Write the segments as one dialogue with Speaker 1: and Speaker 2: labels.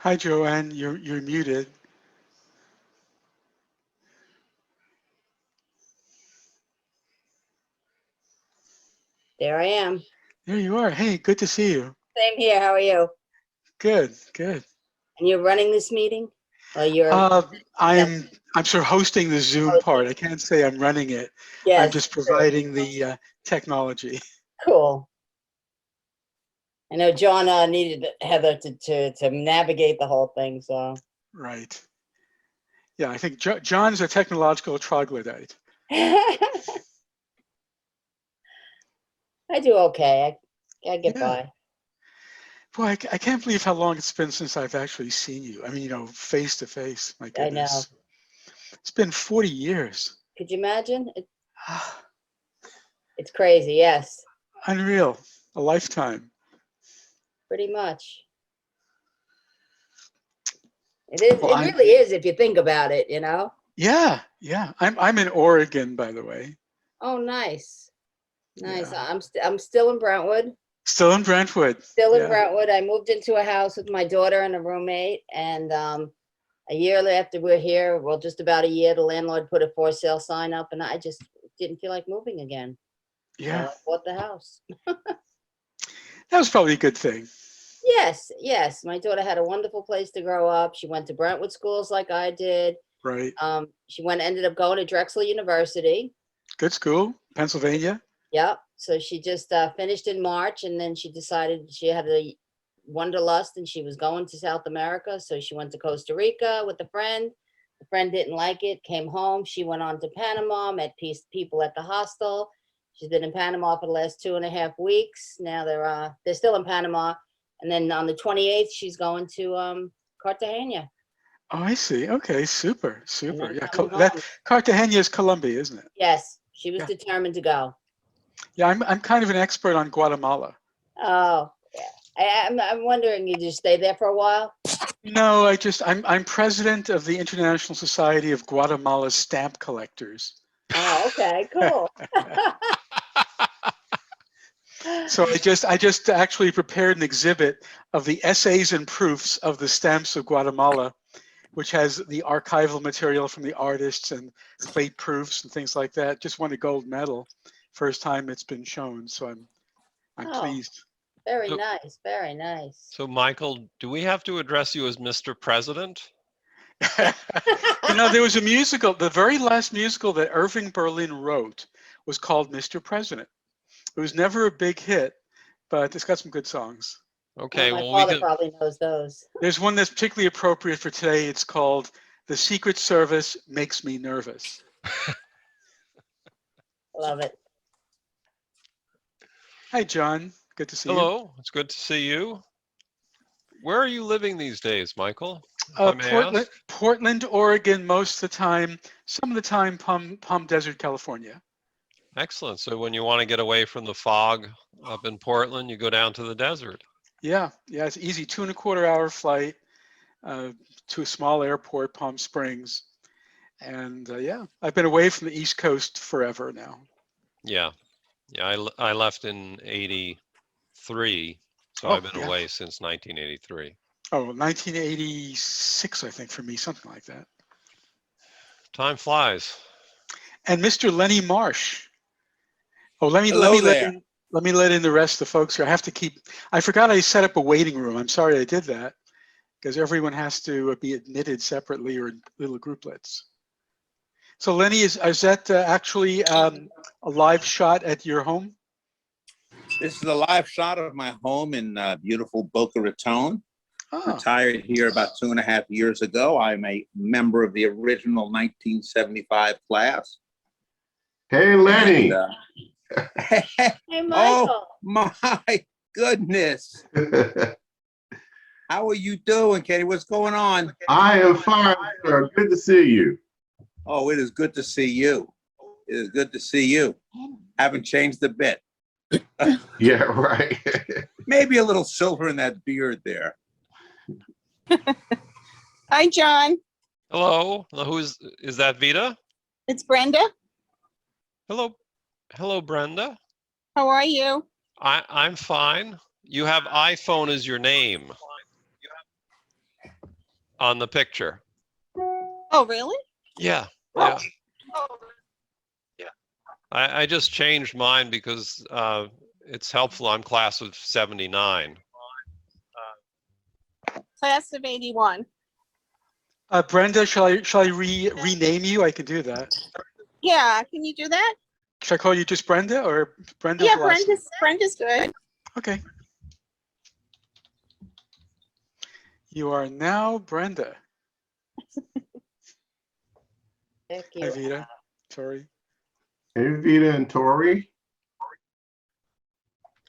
Speaker 1: Hi, Joanne. You're muted.
Speaker 2: There I am.
Speaker 1: There you are. Hey, good to see you.
Speaker 2: Same here. How are you?
Speaker 1: Good, good.
Speaker 2: And you're running this meeting? Or you're
Speaker 1: Uh,
Speaker 2: just
Speaker 1: I'm sort of hosting the Zoom part.
Speaker 2: hosting?
Speaker 1: I can't say I'm running it. I'm
Speaker 2: Yes,
Speaker 1: just
Speaker 2: true.
Speaker 1: providing the technology.
Speaker 2: Cool. I know John needed Heather to navigate the whole thing, so.
Speaker 1: Right. Yeah, I think John's a technological troglodyte.
Speaker 2: I do okay. I get
Speaker 1: Yeah.
Speaker 2: by.
Speaker 1: Boy, I can't believe how long it's been since I've actually seen you. I mean, face to face. My
Speaker 2: I know.
Speaker 1: goodness. It's been 40 years.
Speaker 2: Could you imagine? It's crazy, yes.
Speaker 1: Unreal. A lifetime.
Speaker 2: Pretty much. It is,
Speaker 1: Well,
Speaker 2: it really is if you think about it, you know?
Speaker 1: yeah, yeah. I'm in Oregon, by the way.
Speaker 2: Oh, nice. Nice.
Speaker 1: Yeah.
Speaker 2: I'm still in Brentwood.
Speaker 1: Still in Brentwood.
Speaker 2: Still in
Speaker 1: Yeah.
Speaker 2: Brentwood. I moved into a house with my daughter and a roommate, and a year after we're here, well, just about a year, the landlord put a for sale sign up, and I just didn't feel like moving again. So
Speaker 1: Yeah.
Speaker 2: I bought the house.
Speaker 1: That was probably a good thing.
Speaker 2: Yes, yes. My daughter had a wonderful place to grow up. She went to Brentwood schools like I did.
Speaker 1: Right.
Speaker 2: She ended up going to Drexel University.
Speaker 1: Good school. Pennsylvania.
Speaker 2: Yep. So she just finished in March, and then she decided she had a wanderlust and she was going to South America. So she went to Costa Rica with a friend. The friend didn't like it, came home. She went on to Panama, met people at the hostel. She's been in Panama for the last 2.5 weeks. Now they're still in Panama. And then on the 28th, she's going to Cartagena
Speaker 1: Oh, I see. Okay, super,
Speaker 2: and
Speaker 1: super.
Speaker 2: then
Speaker 1: Yeah,
Speaker 2: coming
Speaker 1: that
Speaker 2: home.
Speaker 1: Cartagena is Colombia, isn't it?
Speaker 2: Yes, she was
Speaker 1: Yeah.
Speaker 2: determined to go.
Speaker 1: Yeah, I'm kind of an expert on Guatemala.
Speaker 2: Oh, yeah. I'm wondering, you just stay there for a while?
Speaker 1: No, I'm president of the International Society of Guatemala Stamp Collectors.
Speaker 2: Oh, okay, cool.
Speaker 1: So I just actually prepared an exhibit of the essays and proofs of the stamps of Guatemala, which has the archival material from the artists and plate proofs and things like that. Just won a gold medal, first time it's been shown. So I'm
Speaker 2: Oh,
Speaker 1: pleased.
Speaker 2: very
Speaker 3: So,
Speaker 2: nice, very nice.
Speaker 3: so Michael, do we have to address you as Mr. President?
Speaker 1: There was a musical, the very last musical that Irving Berlin wrote was called Mr. President. It was never a big hit, but it's got some good songs.
Speaker 2: Oh,
Speaker 3: Okay,
Speaker 2: my
Speaker 3: well, we
Speaker 2: father
Speaker 3: can.
Speaker 2: probably knows those.
Speaker 1: There's one that's particularly appropriate for today. It's called The Secret Service Makes Me Nervous.
Speaker 2: Love it.
Speaker 1: Hi, John. Good to see you.
Speaker 3: Hello, it's good to see you. Where are you living these days, Michael, if I may ask?
Speaker 1: Portland, Oregon, most of the time. Some of the time, Palm Desert, California.
Speaker 3: Excellent. So when you want to get away from the fog up in Portland, you go down to the desert.
Speaker 1: Yeah, it's easy. 2.25 hour flight to a small airport, Palm Springs. And yeah, I've been away from the East Coast forever now.
Speaker 3: Yeah, yeah. I left in '83, so
Speaker 1: Oh,
Speaker 3: I've been
Speaker 1: yeah.
Speaker 3: away since 1983.
Speaker 1: Oh, 1986, I think, for me, something like that.
Speaker 3: Time flies.
Speaker 1: And Mr. Lenny Marsh. Oh, let me
Speaker 4: Hello
Speaker 1: let
Speaker 4: there.
Speaker 1: in the rest of the folks here. I forgot I set up a waiting room. I'm sorry I did that because everyone has to be admitted separately or in little grouplets. So Lenny, is that actually a live shot at your home?
Speaker 4: This is a live shot of my home in beautiful Boca Raton.
Speaker 1: Oh,
Speaker 4: Retired here about 2.5 years ago. I'm a member of the original 1975 class.
Speaker 5: Hey, Lenny.
Speaker 4: And,
Speaker 2: Hey,
Speaker 4: oh
Speaker 2: Michael.
Speaker 4: my goodness. How are you doing, Katie? What's going on?
Speaker 5: I am fine, sir. Good to see you.
Speaker 4: Oh, it is good to see you. It is good to see you. Haven't changed a bit.
Speaker 5: Yeah, right.
Speaker 4: Maybe a little silver in that beard there.
Speaker 6: Hi, John.
Speaker 3: Hello. Is that Vita?
Speaker 6: It's Brenda.
Speaker 3: Hello, Brenda.
Speaker 6: How are you?
Speaker 3: I'm fine. You have iPhone as your name. on the picture.
Speaker 6: Oh, really?
Speaker 3: Yeah, yeah. I just changed mine because it's helpful. I'm class of 79.
Speaker 6: Class of 81.
Speaker 1: Brenda, shall I rename you? I can do that.
Speaker 6: Yeah, can you do that?
Speaker 1: Should I call you just Brenda or Brenda's
Speaker 6: Yeah,
Speaker 1: the last name?
Speaker 6: Brenda's good.
Speaker 1: Okay. You are now Brenda.
Speaker 2: Thank
Speaker 1: Hi,
Speaker 2: you.
Speaker 1: Vita. Sorry.
Speaker 5: Hey, Vita and Tori.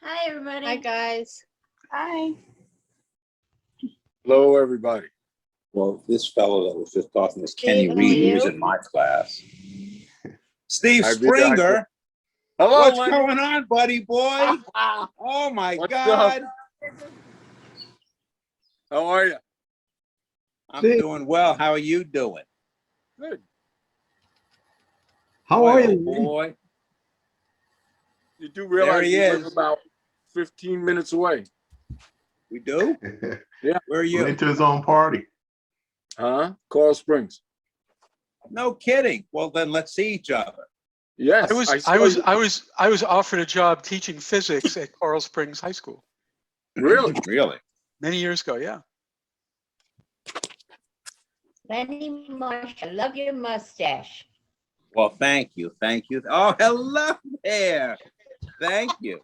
Speaker 7: Hi, everybody.
Speaker 2: Hi, guys.
Speaker 6: Hi.
Speaker 8: Hello, everybody.
Speaker 4: Well, this fellow that was just talking was
Speaker 2: Steve,
Speaker 4: Kenny
Speaker 2: how are
Speaker 4: Reed, who was
Speaker 2: you?
Speaker 4: in my class. Steve
Speaker 8: Hi, Vita.
Speaker 4: Springer,
Speaker 8: Hello,
Speaker 4: what's
Speaker 8: Lenny.
Speaker 4: going on, buddy boy? Oh my
Speaker 8: What's
Speaker 4: God.
Speaker 8: How are you?
Speaker 4: I'm doing well. How are you doing?
Speaker 8: Good.
Speaker 9: How
Speaker 4: Boy,
Speaker 9: are
Speaker 4: oh
Speaker 9: you?
Speaker 4: boy?
Speaker 8: You do realize
Speaker 4: he
Speaker 8: we live
Speaker 4: is.
Speaker 8: about 15 minutes away,
Speaker 4: We do?
Speaker 8: Yeah.
Speaker 4: Where are you?
Speaker 5: Went to his own party.
Speaker 8: huh? Coral Springs.
Speaker 4: No kidding. Well, then let's see each other.
Speaker 8: Yes.
Speaker 1: I was offered a job teaching physics at Coral Springs High School
Speaker 8: Really?
Speaker 4: Really?
Speaker 1: many years ago. Yeah.
Speaker 7: Lenny Marsh, I love your mustache.
Speaker 4: Well, thank you. Thank you. Oh, hello there. Thank you.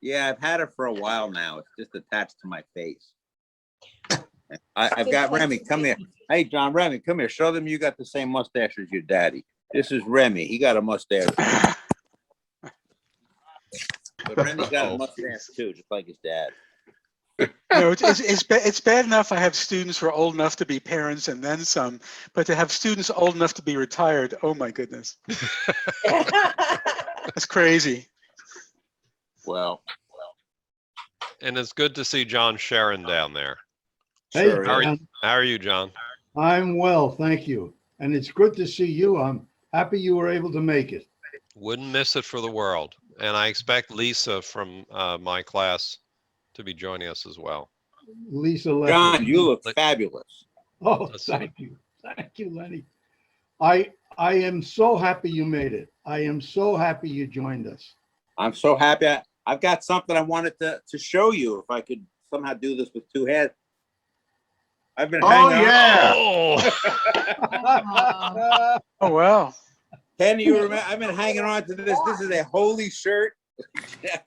Speaker 4: Yeah, I've had it for a while now. It's just attached to my face. I've got Remy. Come here. Hey, John, Remy, come here. Show them you got the same mustache as your daddy. This is Remy. He got a mustache. But Remy's got a mustache too, just like his dad.
Speaker 1: No, it's bad enough I have students who are old enough to be parents and then some, but to have students old enough to be retired, oh my goodness. That's crazy.
Speaker 4: Well,
Speaker 3: And it's good to see John Sharon down there.
Speaker 9: Hey,
Speaker 4: sure.
Speaker 3: How
Speaker 4: is.
Speaker 3: are, how are you, John?
Speaker 9: I'm well, thank you. And it's good to see you. I'm happy you were able to make it.
Speaker 3: Wouldn't miss it for the world. And I expect Lisa from my class to be joining us as well.
Speaker 9: Lisa left.
Speaker 4: John, you look fabulous.
Speaker 9: Oh,
Speaker 3: Let's
Speaker 9: thank you. Thank you, Lenny. I am so happy you made it. I am so happy you joined us.
Speaker 4: I'm so happy. I've got something I wanted to show you. If I could somehow do this with two hands. I've been
Speaker 5: Oh,
Speaker 4: hanging
Speaker 5: yeah.
Speaker 3: Oh,
Speaker 1: Oh, wow.
Speaker 4: Ken, you remember? I've been hanging on to this. This is a holy shirt.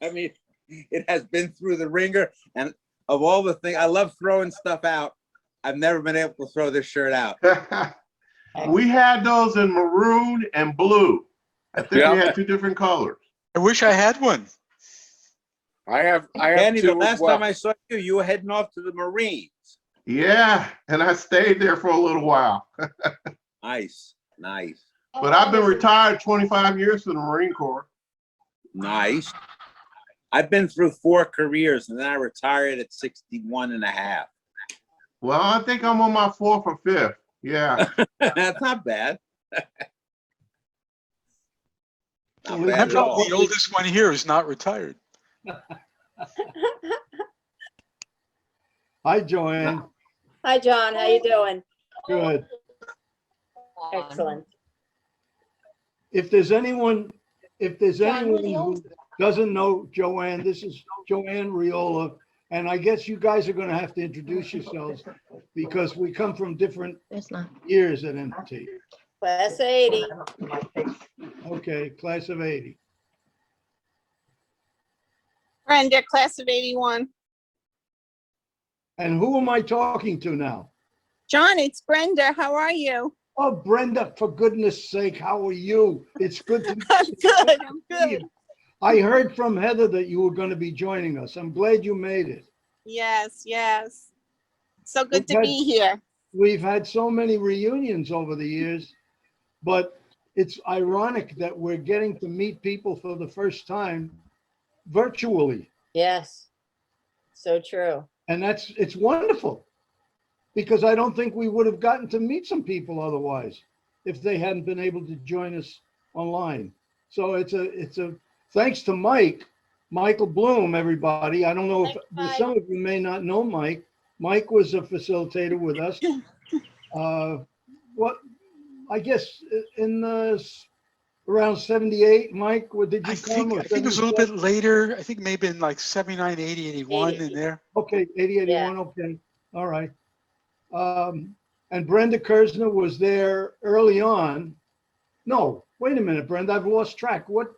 Speaker 4: I mean, it has been through the ringer. And of all the things, I love throwing stuff out. I've never been able to throw this shirt out.
Speaker 5: We had those in maroon and blue. I think
Speaker 8: Yeah.
Speaker 5: we had two different colors.
Speaker 1: I wish I had one.
Speaker 8: I have
Speaker 4: Kenny,
Speaker 8: two
Speaker 4: the
Speaker 8: as
Speaker 4: last
Speaker 8: well.
Speaker 4: time I saw you, you were heading off to the Marines.
Speaker 5: Yeah, and I stayed there for a little while.
Speaker 4: Nice, nice,
Speaker 5: But I've been retired 25 years from the Marine Corps.
Speaker 4: nice. I've been through 4 careers and then I retired at 61 and a half.
Speaker 5: Well, I think I'm on my 4th or 5th. Yeah.
Speaker 4: That's not bad. Not
Speaker 9: I'm
Speaker 4: bad
Speaker 1: I'm
Speaker 4: at all.
Speaker 1: the oldest one here is not retired.
Speaker 9: Hi, Joanne.
Speaker 2: Hi, John. How you doing?
Speaker 9: Good.
Speaker 2: Excellent.
Speaker 9: If there's anyone
Speaker 7: John, who's the
Speaker 9: who
Speaker 7: oldest?
Speaker 9: doesn't know Joanne, this is Joanne Riola. And I guess you guys are going to have to introduce yourselves because we come from different
Speaker 7: It's not.
Speaker 9: years at MT.
Speaker 2: Class 80.
Speaker 9: Okay, class of 80.
Speaker 6: Brenda, class of 81.
Speaker 9: And who am I talking to now?
Speaker 6: John, it's Brenda. How are you?
Speaker 9: Oh, Brenda, for goodness sake, how are you? It's good to
Speaker 6: I'm good. I'm good.
Speaker 9: I heard from Heather that you were going to be joining us. I'm glad you made it.
Speaker 6: Yes, yes. So good to
Speaker 9: Okay.
Speaker 6: be here.
Speaker 9: We've had so many reunions over the years, but it's ironic that we're getting to meet people for the first time virtually.
Speaker 2: Yes. So true.
Speaker 9: And it's wonderful because I don't think we would have gotten to meet some people otherwise if they hadn't been able to join us online. So it's a thanks to Michael Bloom, everybody. I don't know if
Speaker 2: Thanks, Mike.
Speaker 9: some of you may not know Mike. Mike was a facilitator with us. What, I guess in around 78, Mike, what did you
Speaker 1: I
Speaker 9: come?
Speaker 1: think
Speaker 9: or
Speaker 1: I think it was a little
Speaker 9: 77?
Speaker 1: bit later. I think maybe in like 79, 80, 81 in there.
Speaker 9: Okay, 80, 81, okay, all right. And Brenda Kersner was there early on. No, wait a minute, Brenda, I've lost track. What,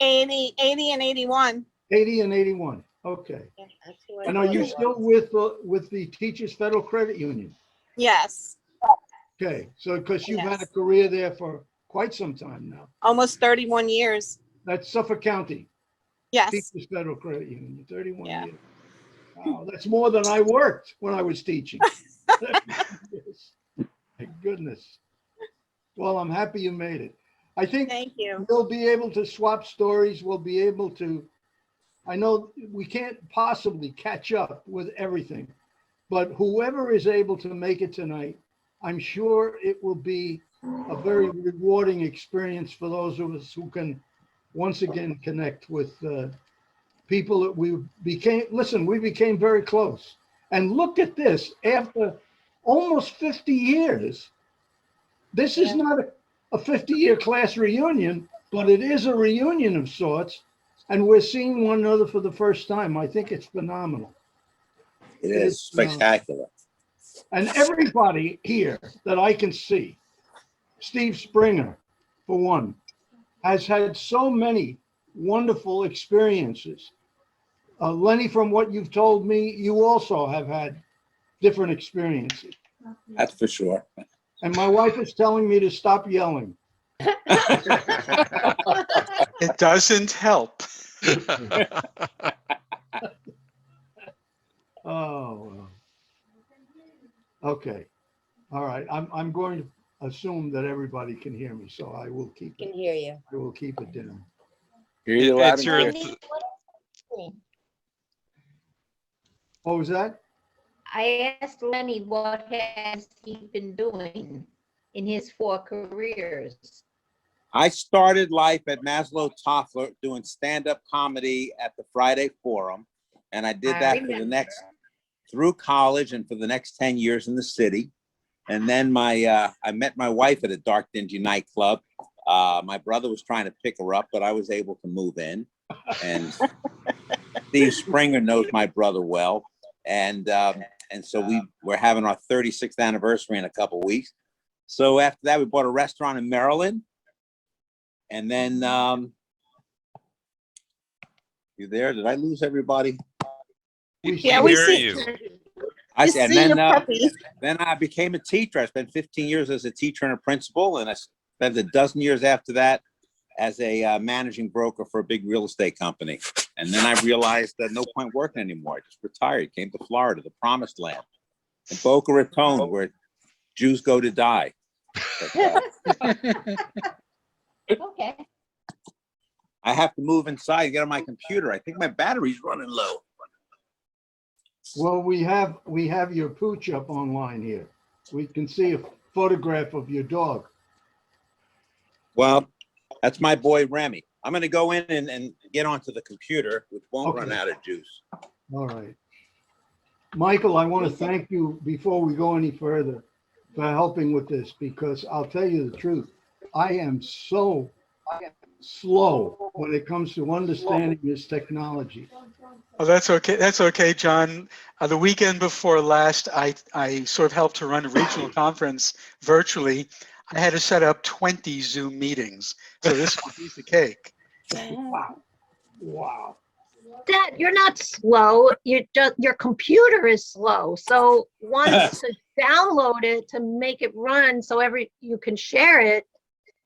Speaker 6: 80 and 81.
Speaker 9: 80 and 81, okay.
Speaker 2: That's who I
Speaker 9: And are
Speaker 2: thought
Speaker 9: you
Speaker 2: it
Speaker 9: still
Speaker 2: was.
Speaker 9: with the Teachers Federal Credit Union?
Speaker 6: Yes,
Speaker 9: Okay, so because you've had a
Speaker 6: Yes.
Speaker 9: career there for quite some time now.
Speaker 6: almost 31 years.
Speaker 9: That's Suffolk County,
Speaker 6: Yes.
Speaker 9: Teachers Federal Credit Union, 31
Speaker 6: Yeah.
Speaker 9: years. Wow, that's more than I worked when I was teaching. My goodness. Well, I'm happy you made it. I think
Speaker 6: Thank you.
Speaker 9: we'll be able to swap stories. We'll be able to, I know we can't possibly catch up with everything, but whoever is able to make it tonight, I'm sure it will be a very rewarding experience for those of us who can once again connect with people that we became very close. And look at this, after almost 50 years, this is not a 50-year class reunion, but it is a reunion of sorts. And we're seeing one another for the first time. I think it's phenomenal.
Speaker 4: It is spectacular.
Speaker 9: And everybody here that I can see, Steve Springer, for one, has had so many wonderful experiences. Lenny, from what you've told me, you also have had different experiences.
Speaker 4: That's for sure.
Speaker 9: And my wife is telling me to stop yelling.
Speaker 1: It doesn't help.
Speaker 9: Oh, okay. All right. I'm going to assume that everybody can hear me, so I will keep
Speaker 2: Can
Speaker 9: it.
Speaker 2: hear you.
Speaker 9: I will keep it down.
Speaker 8: Hear you loud
Speaker 3: It's
Speaker 8: and
Speaker 3: your,
Speaker 8: clear.
Speaker 9: What was that?
Speaker 7: I asked Lenny what has he been doing in his 4 careers.
Speaker 4: I started life at Maslow Toffler doing stand-up comedy at the Friday Forum. And I did
Speaker 7: I
Speaker 4: that for the
Speaker 7: remember.
Speaker 4: through college and for the next 10 years in the city. And then I met my wife at a dark, dingy nightclub. My brother was trying to pick her up, but I was able to move in. And Steve Springer knows my brother well. And so we're having our 36th anniversary in a couple of weeks. So after that, we bought a restaurant in Maryland. And then, you there? Did I lose everybody?
Speaker 6: Yeah,
Speaker 3: we
Speaker 6: we
Speaker 3: hear
Speaker 6: see
Speaker 3: you.
Speaker 4: I
Speaker 6: We
Speaker 4: said,
Speaker 6: see
Speaker 4: and
Speaker 6: your puppy.
Speaker 4: then I became a teacher. I spent 15 years as a teacher and a principal, and I spent a dozen years after that as a managing broker for a big real estate company. And then I realized that no point working anymore. I just retired, came to Florida, the promised land, in Boca Raton, where Jews go to die. But,
Speaker 7: Okay.
Speaker 4: I have to move inside and get on my computer. I think my battery's running low.
Speaker 9: Well, we have your pooch up online here. We can see a photograph of your dog.
Speaker 4: Well, that's my boy Remy. I'm going to go in and get onto the computer, which won't run
Speaker 9: Okay.
Speaker 4: out of juice.
Speaker 9: All right. Michael, I want to thank you before we go any further for helping with this, because I'll tell you the truth. I am so slow when it comes to understanding this technology.
Speaker 1: Oh, that's okay. That's okay, John. The weekend before last, I sort of helped to run a regional conference virtually. I had to set up 20 Zoom meetings. So this was a piece of cake.
Speaker 9: Wow. Wow.
Speaker 10: Dad, you're not slow. Your computer is slow. So once to download it to make it run so you can share it,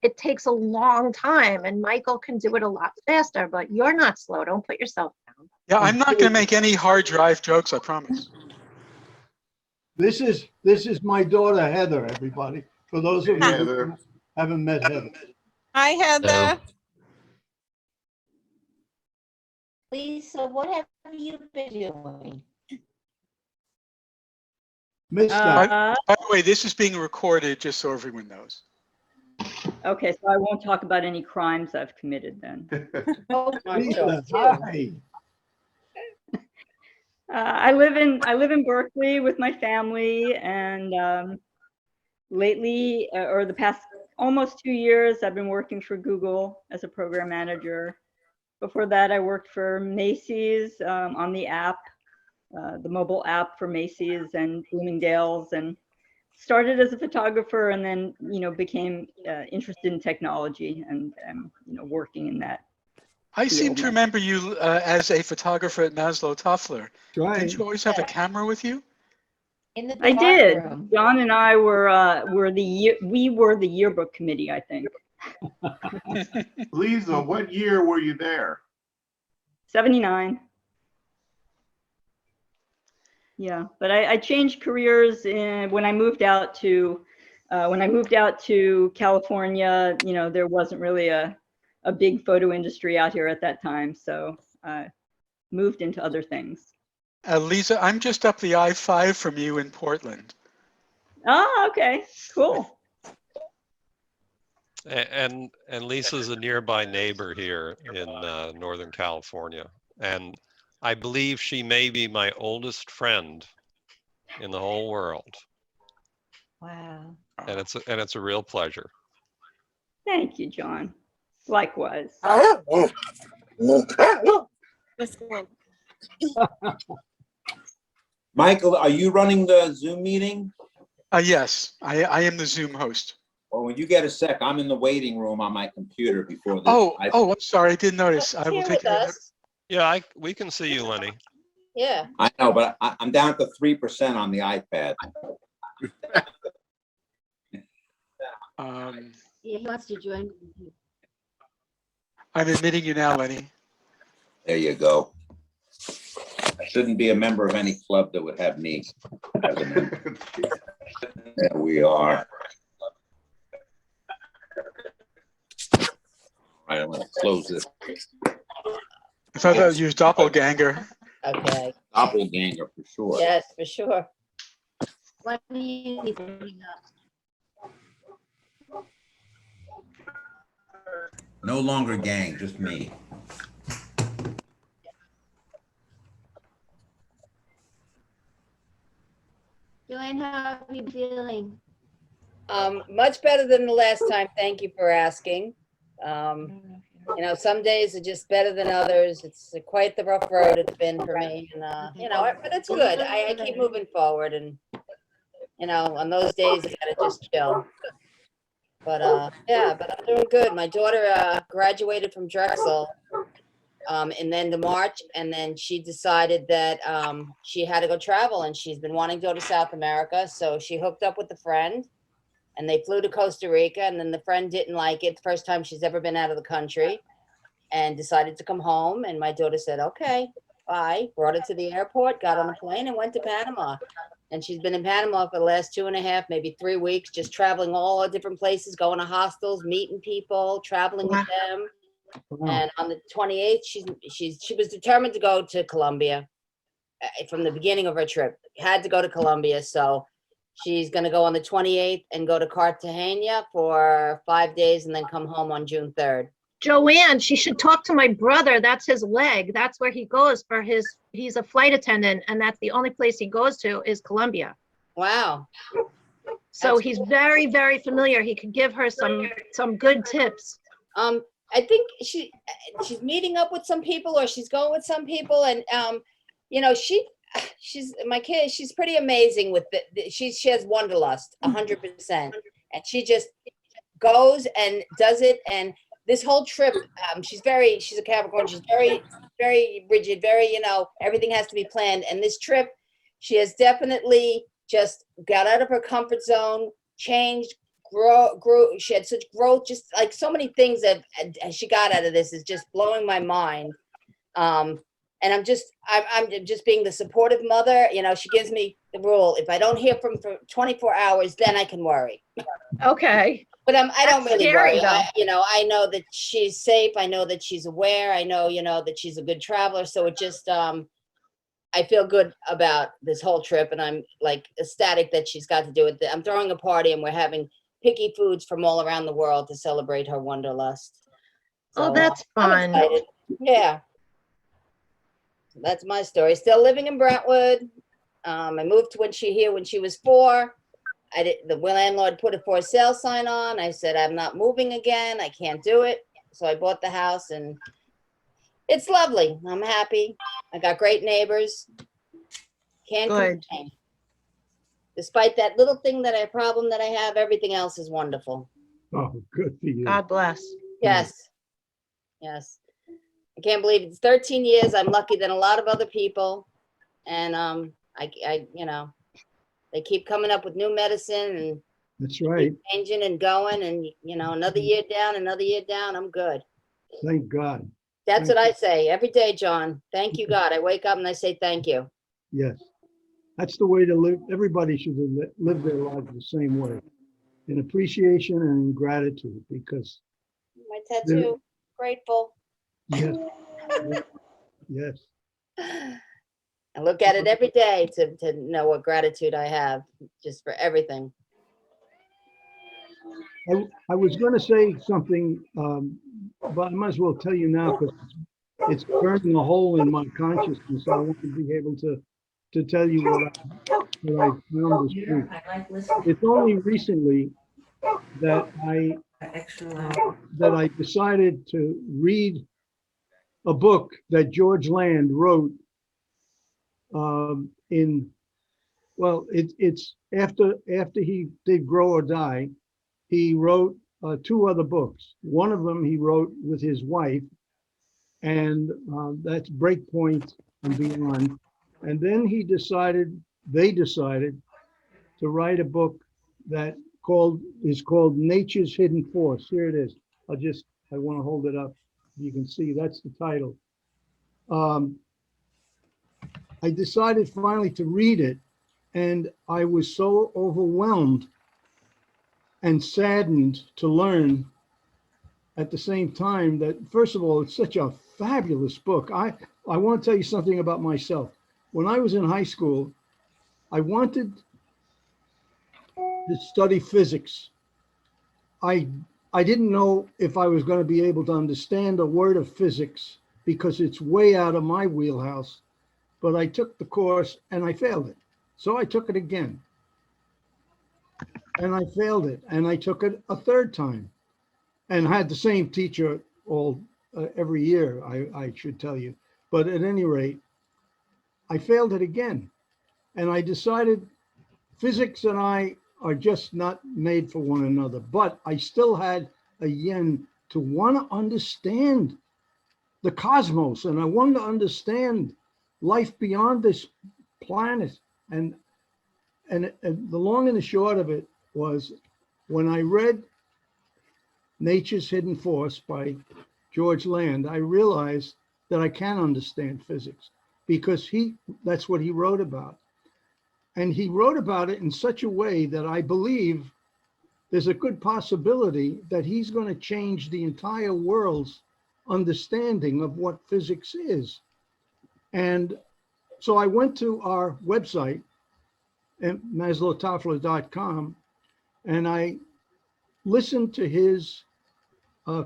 Speaker 10: it takes a long time. And Michael can do it a lot faster, but you're not slow. Don't put yourself down.
Speaker 1: Yeah, I'm not going to make any hard drive jokes, I promise.
Speaker 9: This is my daughter, Heather, everybody. For those of you who haven't met Heather.
Speaker 6: Hi, Heather.
Speaker 7: Lisa, what have you been doing?
Speaker 9: Missed that.
Speaker 1: By the way, this is being recorded just so everyone knows.
Speaker 11: Okay, so I won't talk about any crimes I've committed then.
Speaker 7: Oh,
Speaker 9: Lisa, hi.
Speaker 11: I live in Berkeley with my family, and lately, or the past almost 2 years, I've been working for Google as a program manager. Before that, I worked for Macy's on the app, the mobile app for Macy's and Bloomingdale's, and started as a photographer, and then became interested in technology and working in that.
Speaker 1: I seem to remember you as a photographer at Maslow Toffler.
Speaker 9: Right.
Speaker 1: Didn't you always have a camera with you?
Speaker 7: In the
Speaker 11: I
Speaker 7: dark
Speaker 11: did.
Speaker 7: room.
Speaker 11: John and I were the yearbook committee, I think.
Speaker 5: Lisa, what year were you there?
Speaker 11: 79. Yeah, but I changed careers when I moved out to California. There wasn't really a big photo industry out here at that time, so I moved into other things.
Speaker 1: Lisa, I'm just up the I-5 from you in Portland.
Speaker 11: Oh, okay, cool.
Speaker 3: And Lisa's a nearby neighbor here in Northern California, and I believe she may be my oldest friend in the whole world,
Speaker 7: Wow.
Speaker 3: and it's a real pleasure.
Speaker 11: Thank you, John. Likewise.
Speaker 4: Michael, are you running the Zoom meeting?
Speaker 1: Yes, I am the Zoom host.
Speaker 4: Well, when you get a sec, I'm in the waiting room on my computer before this.
Speaker 1: Oh, I'm sorry, I didn't notice. I will
Speaker 2: Here
Speaker 1: take
Speaker 2: with
Speaker 1: care of it.
Speaker 2: us.
Speaker 3: Yeah, we can see you, Lenny.
Speaker 2: Yeah.
Speaker 4: I know, but I'm down to 3% on the iPad.
Speaker 7: He wants to join.
Speaker 1: I'm admitting you now, Lenny.
Speaker 4: There you go. I shouldn't be a member of any club that would have me as a member. There we are. All right, I'm going to close this.
Speaker 1: I thought that was your doppelganger.
Speaker 2: Okay.
Speaker 4: Doppelganger for sure.
Speaker 2: Yes, for sure.
Speaker 7: What do you need to bring up?
Speaker 4: No longer gang, just me.
Speaker 7: Joanne, how are you feeling?
Speaker 2: Much better than the last time. Thank you for asking. Some days are just better than others. It's quite the rough road it's been for me, and but it's good. I keep moving forward, and on those days I gotta just chill. But yeah, but I'm doing good. My daughter graduated from Drexel in the end of March, and then she decided that she had to go travel, and she's been wanting to go to South America, so she hooked up with a friend. And they flew to Costa Rica, and then the friend didn't like it. First time she's ever been out of the country, and decided to come home. And my daughter said, okay, bye. Brought her to the airport, got on a plane, and went to Panama. And she's been in Panama for the last 2.5, maybe 3 weeks, just traveling all different places, going to hostels, meeting people, traveling with them. And on the 28th, she was determined to go to Colombia from the beginning of her trip. Had to go to Colombia, so she's going to go on the 28th and go to Cartagena for 5 days and then come home on June 3rd.
Speaker 10: Joanne, she should talk to my brother. That's his leg. That's where he goes for he's a flight attendant, and that's the only place he goes to is Colombia.
Speaker 2: Wow.
Speaker 10: So he's very, very familiar. He could give her some good tips.
Speaker 2: I think she's meeting up with some people, or she's going with some people, and she's my kid. She's pretty amazing with she has wanderlust 100%, and she just goes and does it. And this whole trip, she's a Capricorn. She's very, very rigid. Very, everything has to be planned. And this trip, she has definitely just got out of her comfort zone, changed, grew. She had such growth, just like so many things that she got out of this is just blowing my mind. And I'm just being the supportive mother. She gives me the rule: if I don't hear from for 24 hours, then I can worry.
Speaker 10: Okay.
Speaker 2: But I don't really
Speaker 10: scary,
Speaker 2: worry.
Speaker 10: though.
Speaker 2: I know that she's safe. I know that she's aware. I know, that she's a good traveler. So it just, I feel good about this whole trip, and I'm like ecstatic that she's got to do it. I'm throwing a party, and we're having picky foods from all around the world to celebrate her wanderlust.
Speaker 10: Oh,
Speaker 2: So,
Speaker 10: that's
Speaker 2: I'm
Speaker 10: fun.
Speaker 2: excited. Yeah. That's my story. Still living in Brentwood. I moved when she was 4. The landlord put a for sale sign on. I said, I'm not moving again. I can't do it. So I bought the house and it's lovely. I'm happy. I got great neighbors. Can't
Speaker 10: Good.
Speaker 2: complain. Despite that little problem that I have, everything else is wonderful.
Speaker 9: Oh, good for you.
Speaker 10: God bless.
Speaker 2: Yes. Yes. I can't believe it's 13 years. I'm lucky than a lot of other people. And they keep coming up with new medicine and
Speaker 9: That's right.
Speaker 2: changing and going, and another year down, another year down. I'm good.
Speaker 9: Thank God.
Speaker 2: That's what I say every day, John. Thank you, God. I wake up and I say thank you.
Speaker 9: Yes. That's the way to live. Everybody should live their lives the same way, in appreciation and in gratitude, because
Speaker 2: My tattoo, grateful.
Speaker 9: yes, yes.
Speaker 2: I look at it every day to know what gratitude I have just for everything.
Speaker 9: I was going to say something, but I might as well tell you now because it's burning a hole in my consciousness. I want to be able to tell you what I found is true. It's only recently that I decided to read a book that George Land wrote it's after he did Grow or Die. He wrote 2 other books. One of them he wrote with his wife, and that's Breakpoint and Beyond. And then they decided to write a book that is called Nature's Hidden Force. Here it is. I want to hold it up. You can see that's the title. I decided finally to read it, and I was so overwhelmed and saddened to learn at the same time that, first of all, it's such a fabulous book. I want to tell you something about myself. When I was in high school, I wanted to study physics. I didn't know if I was going to be able to understand a word of physics because it's way out of my wheelhouse. But I took the course and I failed it. So I took it again. And I failed it. And I took it a 3rd time. And had the same teacher every year, I should tell you. But at any rate, I failed it again. And I decided physics and I are just not made for one another. But I still had a yen to want to understand the cosmos, and I wanted to understand life beyond this planet. And the long and the short of it was, when I read Nature's Hidden Force by George Land, I realized that I can understand physics because that's what he wrote about. And he wrote about it in such a way that I believe there's a good possibility that he's going to change the entire world's understanding of what physics is. And so I went to our website at maslowtoffler.com, and I listened to his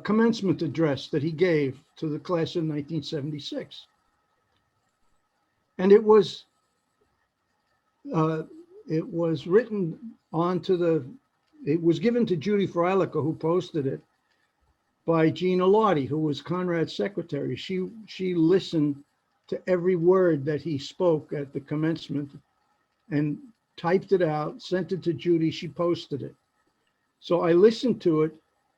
Speaker 9: commencement address that he gave to the class in 1976. And it was written it was given to Judy Freilicher, who posted it, by Gina Lottie, who was Conrad's secretary. She listened to every word that he spoke at the commencement and typed it out, sent it to Judy, she posted it. So I listened to it,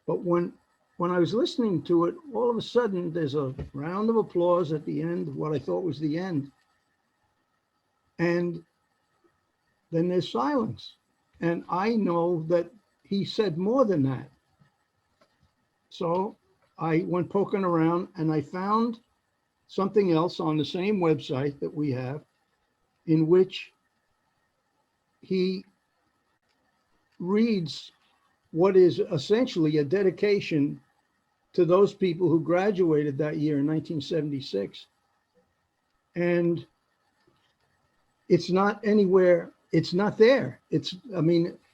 Speaker 9: but when I was listening to it, all of a sudden there's a round of applause at the end of what I thought was the end. And then there's silence. And I know that he said more than that. So I went poking around and I found something else on the same website that we have, in which he reads what is essentially a dedication to those people who graduated that year in 1976. And it's not anywhere, it's not there. It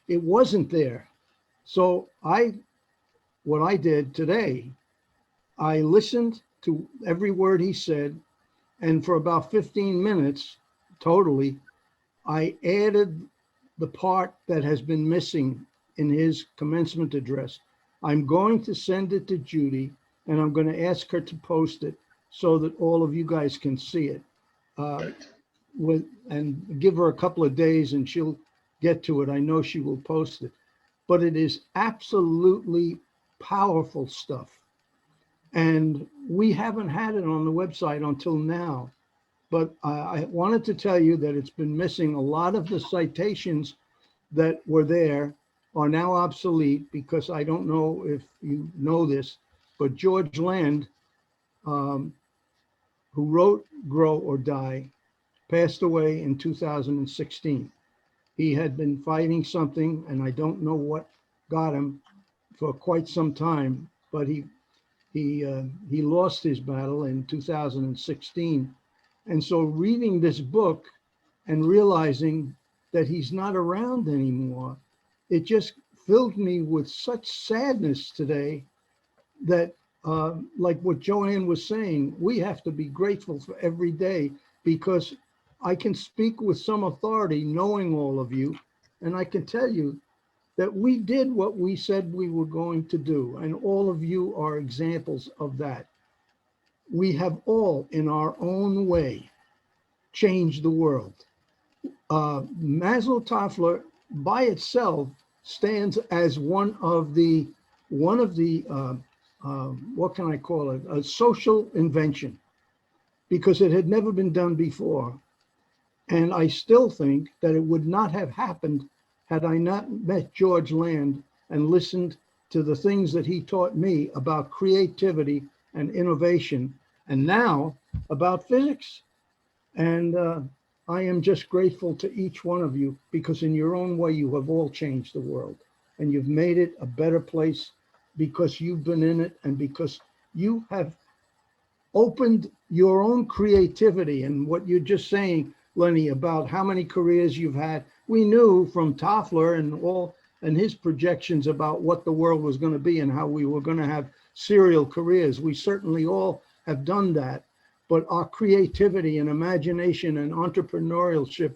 Speaker 9: wasn't there. So what I did today, I listened to every word he said, And for about 15 minutes totally, I added the part that has been missing in his commencement address. I'm going to send it to Judy, and I'm going to ask her to post it so that all of you guys can see it. And give her a couple of days and she'll get to it. I know she will post it. But it is absolutely powerful stuff. And we haven't had it on the website until now. But I wanted to tell you that it's been missing. A lot of the citations that were there are now obsolete because I don't know if you know this, but George Land, who wrote Grow or Die, passed away in 2016. He had been fighting something, and I don't know what got him for quite some time, but he lost his battle in 2016. And so reading this book and realizing that he's not around anymore, it just filled me with such sadness today that, like what Joanne was saying, we have to be grateful for every day, because I can speak with some authority knowing all of you, and I can tell you that we did what we said we were going to do, and all of you are examples of that. We have all, in our own way, changed the world. Maslow Toffler by itself stands as one of the what can I call it? A social invention, because it had never been done before. And I still think that it would not have happened had I not met George Land and listened to the things that he taught me about creativity and innovation, and now about physics. And I am just grateful to each one of you, because in your own way, you have all changed the world, and you've made it a better place because you've been in it, and because you have opened your own creativity. And what you're just saying, Lenny, about how many careers you've had, we knew from Toffler and his projections about what the world was going to be and how we were going to have serial careers. We certainly all have done that. But our creativity and imagination and entrepreneurship,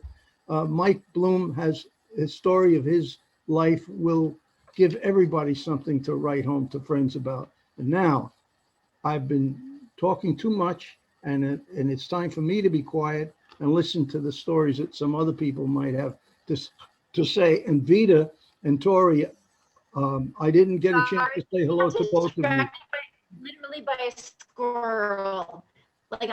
Speaker 9: Mike Bloom has a story of his life, will give everybody something to write home to friends about. And now I've been talking too much, and it's time for me to be quiet and listen to the stories that some other people might have to say. And Vita and Tori, I didn't get a chance to say hello to both of you.
Speaker 12: Literally by a squirrel. Like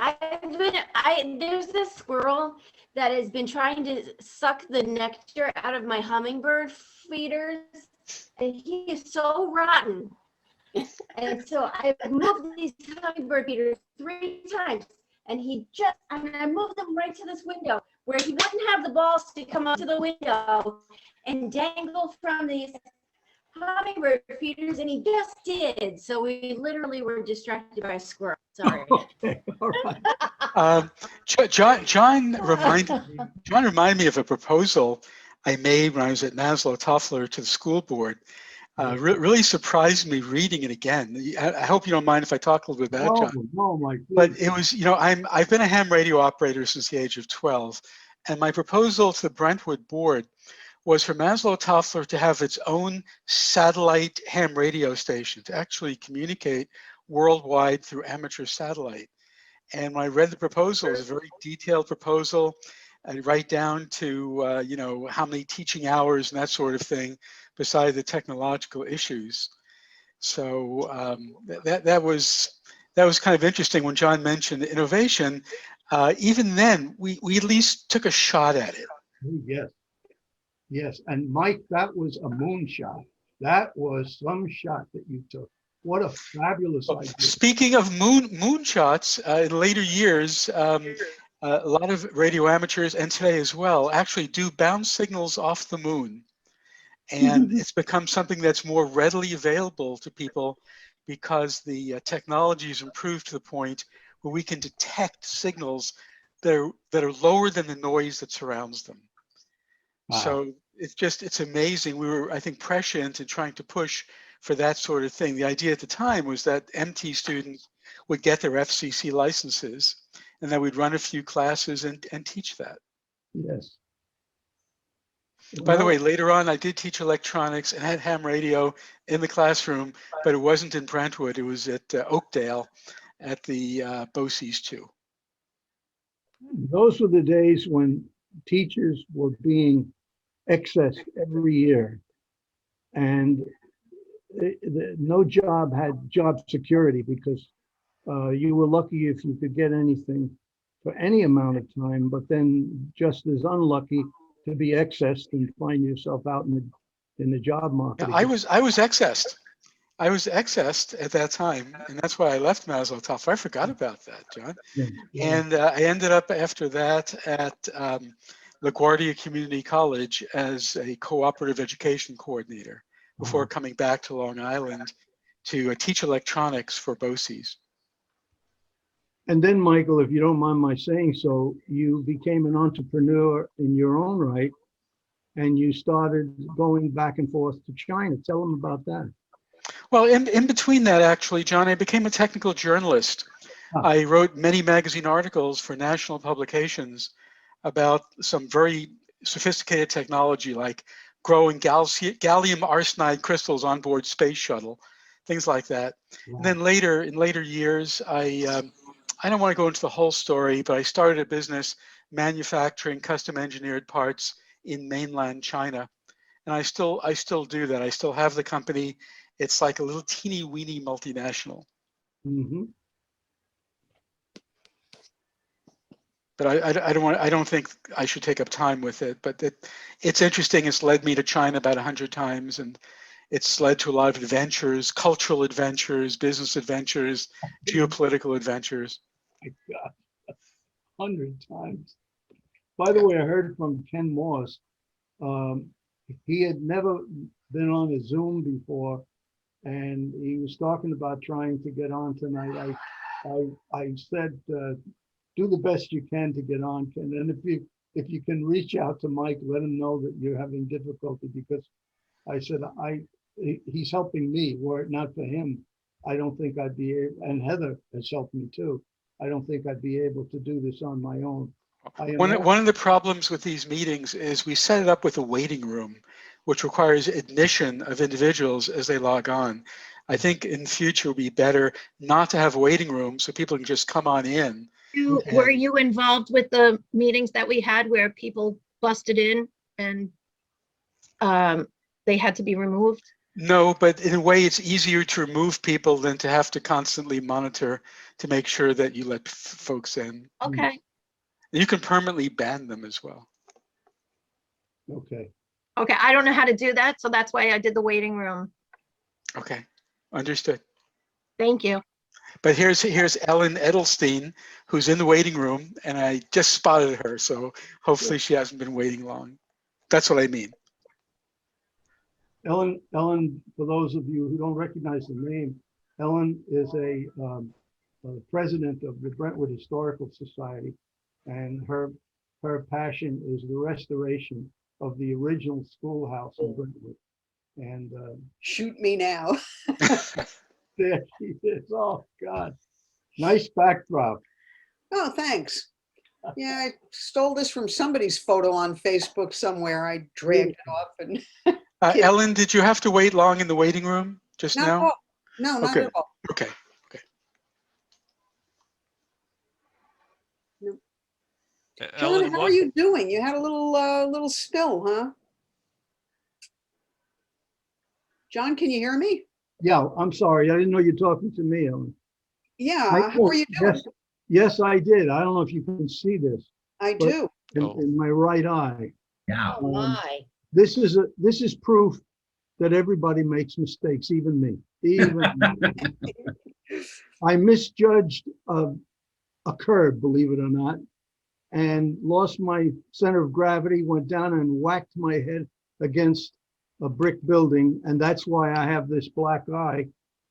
Speaker 12: there's this squirrel that has been trying to suck the nectar out of my hummingbird feeders, and he is so rotten. And so I moved these hummingbird feeders 3 times, and I moved them right to this window where he wouldn't have the balls to come up to the window and dangle from these hummingbird feeders, and he just did. So we literally were distracted by a squirrel. Sorry.
Speaker 9: Okay, all right.
Speaker 1: John reminded me of a proposal I made when I was at Maslow Toffler to the school board. Really surprised me reading it again. I hope you don't mind if I talk a little bit about it, John.
Speaker 9: No, Mike.
Speaker 1: But it was, I've been a ham radio operator since the age of 12, and my proposal to the Brentwood board was for Maslow Toffler to have its own satellite ham radio station to actually communicate worldwide through amateur satellite. And when I read the proposal, it was a very detailed proposal, and right down to how many teaching hours and that sort of thing, beside the technological issues. So that was kind of interesting when John mentioned innovation. Even then, we at least took a shot at it.
Speaker 9: Yes. Yes, and Mike, that was a moonshot. That was some shot that you took. What a fabulous idea.
Speaker 1: Speaking of moonshots, in later years, a lot of radio amateurs, and today as well, actually do bound signals off the moon. And it's become something that's more readily available to people because the technology has improved to the point where we can detect signals that are lower than the noise that surrounds them. Wow. So it's amazing. We were, I think, prescient in trying to push for that sort of thing. The idea at the time was that MT students would get their FCC licenses, and then we'd run a few classes and teach that.
Speaker 9: Yes.
Speaker 1: By the
Speaker 9: Well,
Speaker 1: way, later on, I did teach electronics and had ham radio in the classroom, but it wasn't in Brentwood. It was at Oakdale at the BOCES too.
Speaker 9: those were the days when teachers were being excessed every year. And no job had job security because you were lucky if you could get anything for any amount of time, but then just as unlucky to be excessed and find yourself out in the job market.
Speaker 1: Yeah, I was excessed. I was excessed at that time, and that's why I left Maslow Toffler. I forgot about that, John.
Speaker 9: Yeah, yeah.
Speaker 1: And I ended up after that at LaGuardia Community College as a cooperative education coordinator before coming back to Long Island to teach electronics for BOCES.
Speaker 9: And then, Michael, if you don't mind my saying so, you became an entrepreneur in your own right, and you started going back and forth to China. Tell them about that.
Speaker 1: Well, in between that, actually, John, I became a technical journalist. I wrote many magazine articles for national publications about some very sophisticated technology, like growing gallium arsenide crystals on board space shuttle, things like that. Wow. And then later, in later years, I don't want to go into the whole story, but I started a business manufacturing custom engineered parts in mainland China. And I still do that. I still have the company. It's like a little teeny weeny multinational.
Speaker 9: Mm-hmm.
Speaker 1: But I don't think I should take up time with it. But it's interesting. It's led me to China about 100 times, and it's led to a lot of adventures, cultural adventures, business adventures, geopolitical adventures.
Speaker 9: My God, 100 times. By the way, I heard from Ken Moss. He had never been on a Zoom before, and he was talking about trying to get on tonight. I said, do the best you can to get on, Ken. And if you can reach out to Mike, let him know that you're having difficulty, because I said he's helping me. Were it not for him, I don't think I'd be able. And Heather has helped me too. I don't think I'd be able to do this on my own.
Speaker 1: One of the problems with these meetings is we set it up with a waiting room, which requires admission of individuals as they log on. I think in the future it would be better not to have a waiting room so people can just come on in.
Speaker 10: Were you involved with the meetings that we had where people busted in and they had to be removed?
Speaker 1: No, but in a way it's easier to remove people than to have to constantly monitor to make sure that you let folks in.
Speaker 10: Okay.
Speaker 1: You can permanently ban them as well.
Speaker 9: Okay.
Speaker 10: Okay, I don't know how to do that, so that's why I did the waiting room.
Speaker 1: Okay, understood.
Speaker 10: Thank you.
Speaker 1: But here's Ellen Edelstein, who's in the waiting room, and I just spotted her, so hopefully she hasn't been waiting long. That's what I mean.
Speaker 9: Ellen, for those of you who don't recognize the name, Ellen is a president of the Brentwood Historical Society, and her passion is the restoration of the original schoolhouse in Brentwood. And
Speaker 13: shoot me now.
Speaker 9: There she is. Oh God, nice backdrop.
Speaker 13: Oh, thanks. Yeah, I stole this from somebody's photo on Facebook somewhere. I dragged it off and.
Speaker 1: Ellen, did you have to wait long in the waiting room just
Speaker 13: Not
Speaker 1: now?
Speaker 13: at all. No, not
Speaker 1: Okay.
Speaker 13: at all.
Speaker 1: Okay.
Speaker 13: No. John,
Speaker 3: Ellen,
Speaker 13: how are you doing? You had a little spill, huh? John, can you hear me?
Speaker 9: Yeah, I'm sorry. I didn't know you're talking to me, Ellen.
Speaker 13: Yeah, how are you doing?
Speaker 9: Yes, I did. I don't know if you can see this.
Speaker 13: I do.
Speaker 9: In my right eye.
Speaker 2: Oh my.
Speaker 9: This is proof that everybody makes mistakes, even me. Even me. I misjudged a curb, believe it or not, and lost my center of gravity, went down and whacked my head against a brick building, and that's why I have this black eye.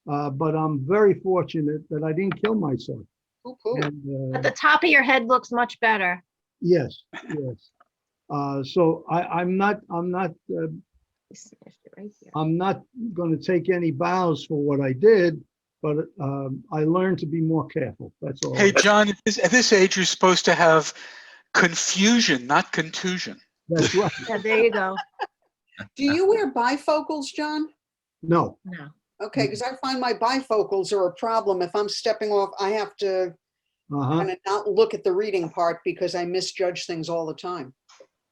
Speaker 9: But I'm very fortunate that I didn't kill myself.
Speaker 13: Oh, cool.
Speaker 9: And,
Speaker 10: But the top of your head looks much better.
Speaker 9: yes, yes. So I'm not going to take any bows for what I did, but I learned to be more careful. That's all.
Speaker 1: Hey, John, at this age, you're supposed to have confusion, not contusion.
Speaker 9: That's right.
Speaker 10: Yeah, there you go.
Speaker 13: Do you wear bifocals, John?
Speaker 9: No.
Speaker 10: No.
Speaker 13: Okay, because I find my bifocals are a problem. If I'm stepping off, I have to kind of not look at the reading part because I misjudge things all the time.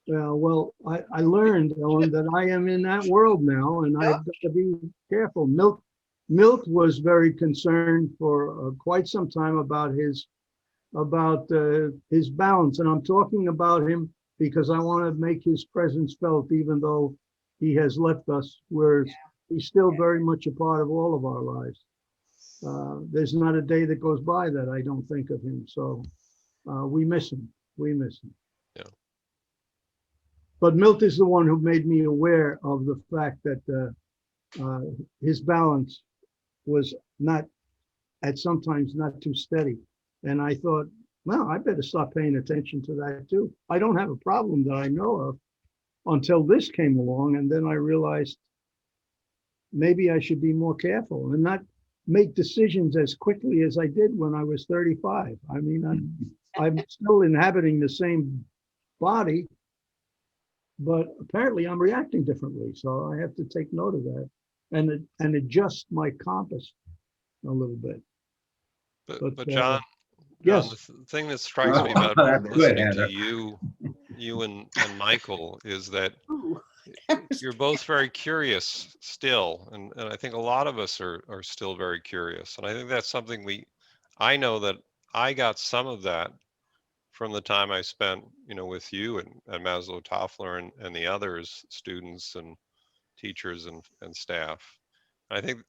Speaker 9: Well, I learned, Ellen, that I am in that world now, and I've got to be careful. Milt was very concerned for quite some time about his balance, and I'm talking about him because I want to make his presence felt, even though he has left us, whereas he's still very much a part of all of our lives. There's not a day that goes by that I don't think of him. So we miss him. We miss him.
Speaker 3: Yeah.
Speaker 9: But Milt is the one who made me aware of the fact that his balance was not, at sometimes not too steady. And I thought, well, I better start paying attention to that too. I don't have a problem that I know of until this came along. And then I realized maybe I should be more careful and not make decisions as quickly as I did when I was 35. I mean, I'm still inhabiting the same body, but apparently I'm reacting differently. So I have to take note of that and adjust my compass a little bit.
Speaker 3: But John,
Speaker 9: yes.
Speaker 3: the thing that strikes me about listening to you and Michael is that you're both very curious still. And I think a lot of us are still very curious. And I think that's something I know that I got some of that from the time I spent, with you and Maslow, Toffler and the others, students and teachers and staff. And I think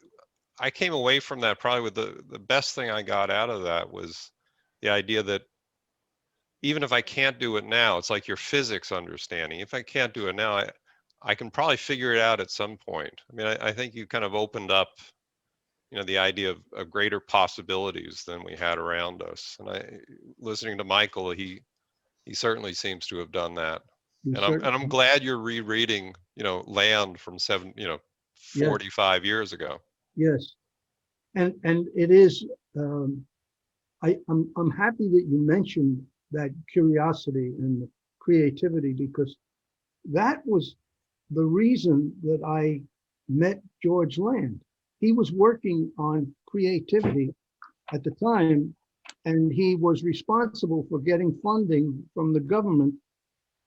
Speaker 3: I came away from that probably with the best thing I got out of that was the idea that even if I can't do it now, it's like your physics understanding. If I can't do it now, I can probably figure it out at some point. I mean, I think you kind of opened up, the idea of greater possibilities than we had around us. And listening to Michael, he certainly seems to have done that. And I'm glad you're rereading, Land from 45 years ago.
Speaker 9: Yes, and it is. I'm happy that you mentioned that curiosity and creativity, because that was the reason that I met George Land. He was working on creativity at the time, and he was responsible for getting funding from the government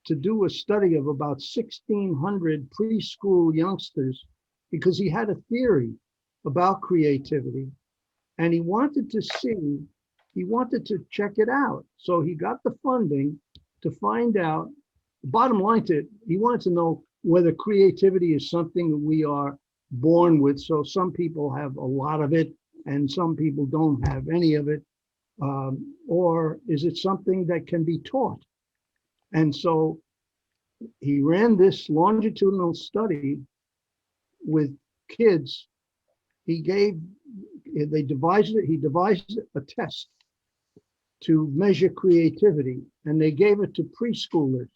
Speaker 9: to do a study of about 1,600 preschool youngsters, because he had a theory about creativity and he wanted to check it out. So he got the funding to find out, bottom line to it, he wanted to know whether creativity is something that we are born with. So some people have a lot of it and some people don't have any of it. Or is it something that can be taught? And so he ran this longitudinal study with kids. He devised a test to measure creativity, and they gave it to preschoolers.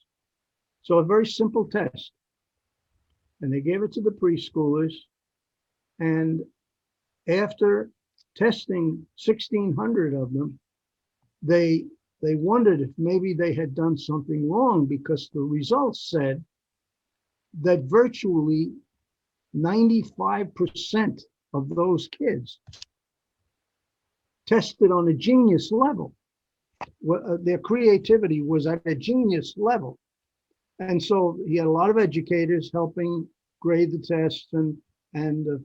Speaker 9: So a very simple test. And they gave it to the preschoolers, and after testing 1,600 of them, they wondered if maybe they had done something wrong, because the results said that virtually 95% of those kids tested on a genius level. Their creativity was at a genius level. And so he had a lot of educators helping grade the tests and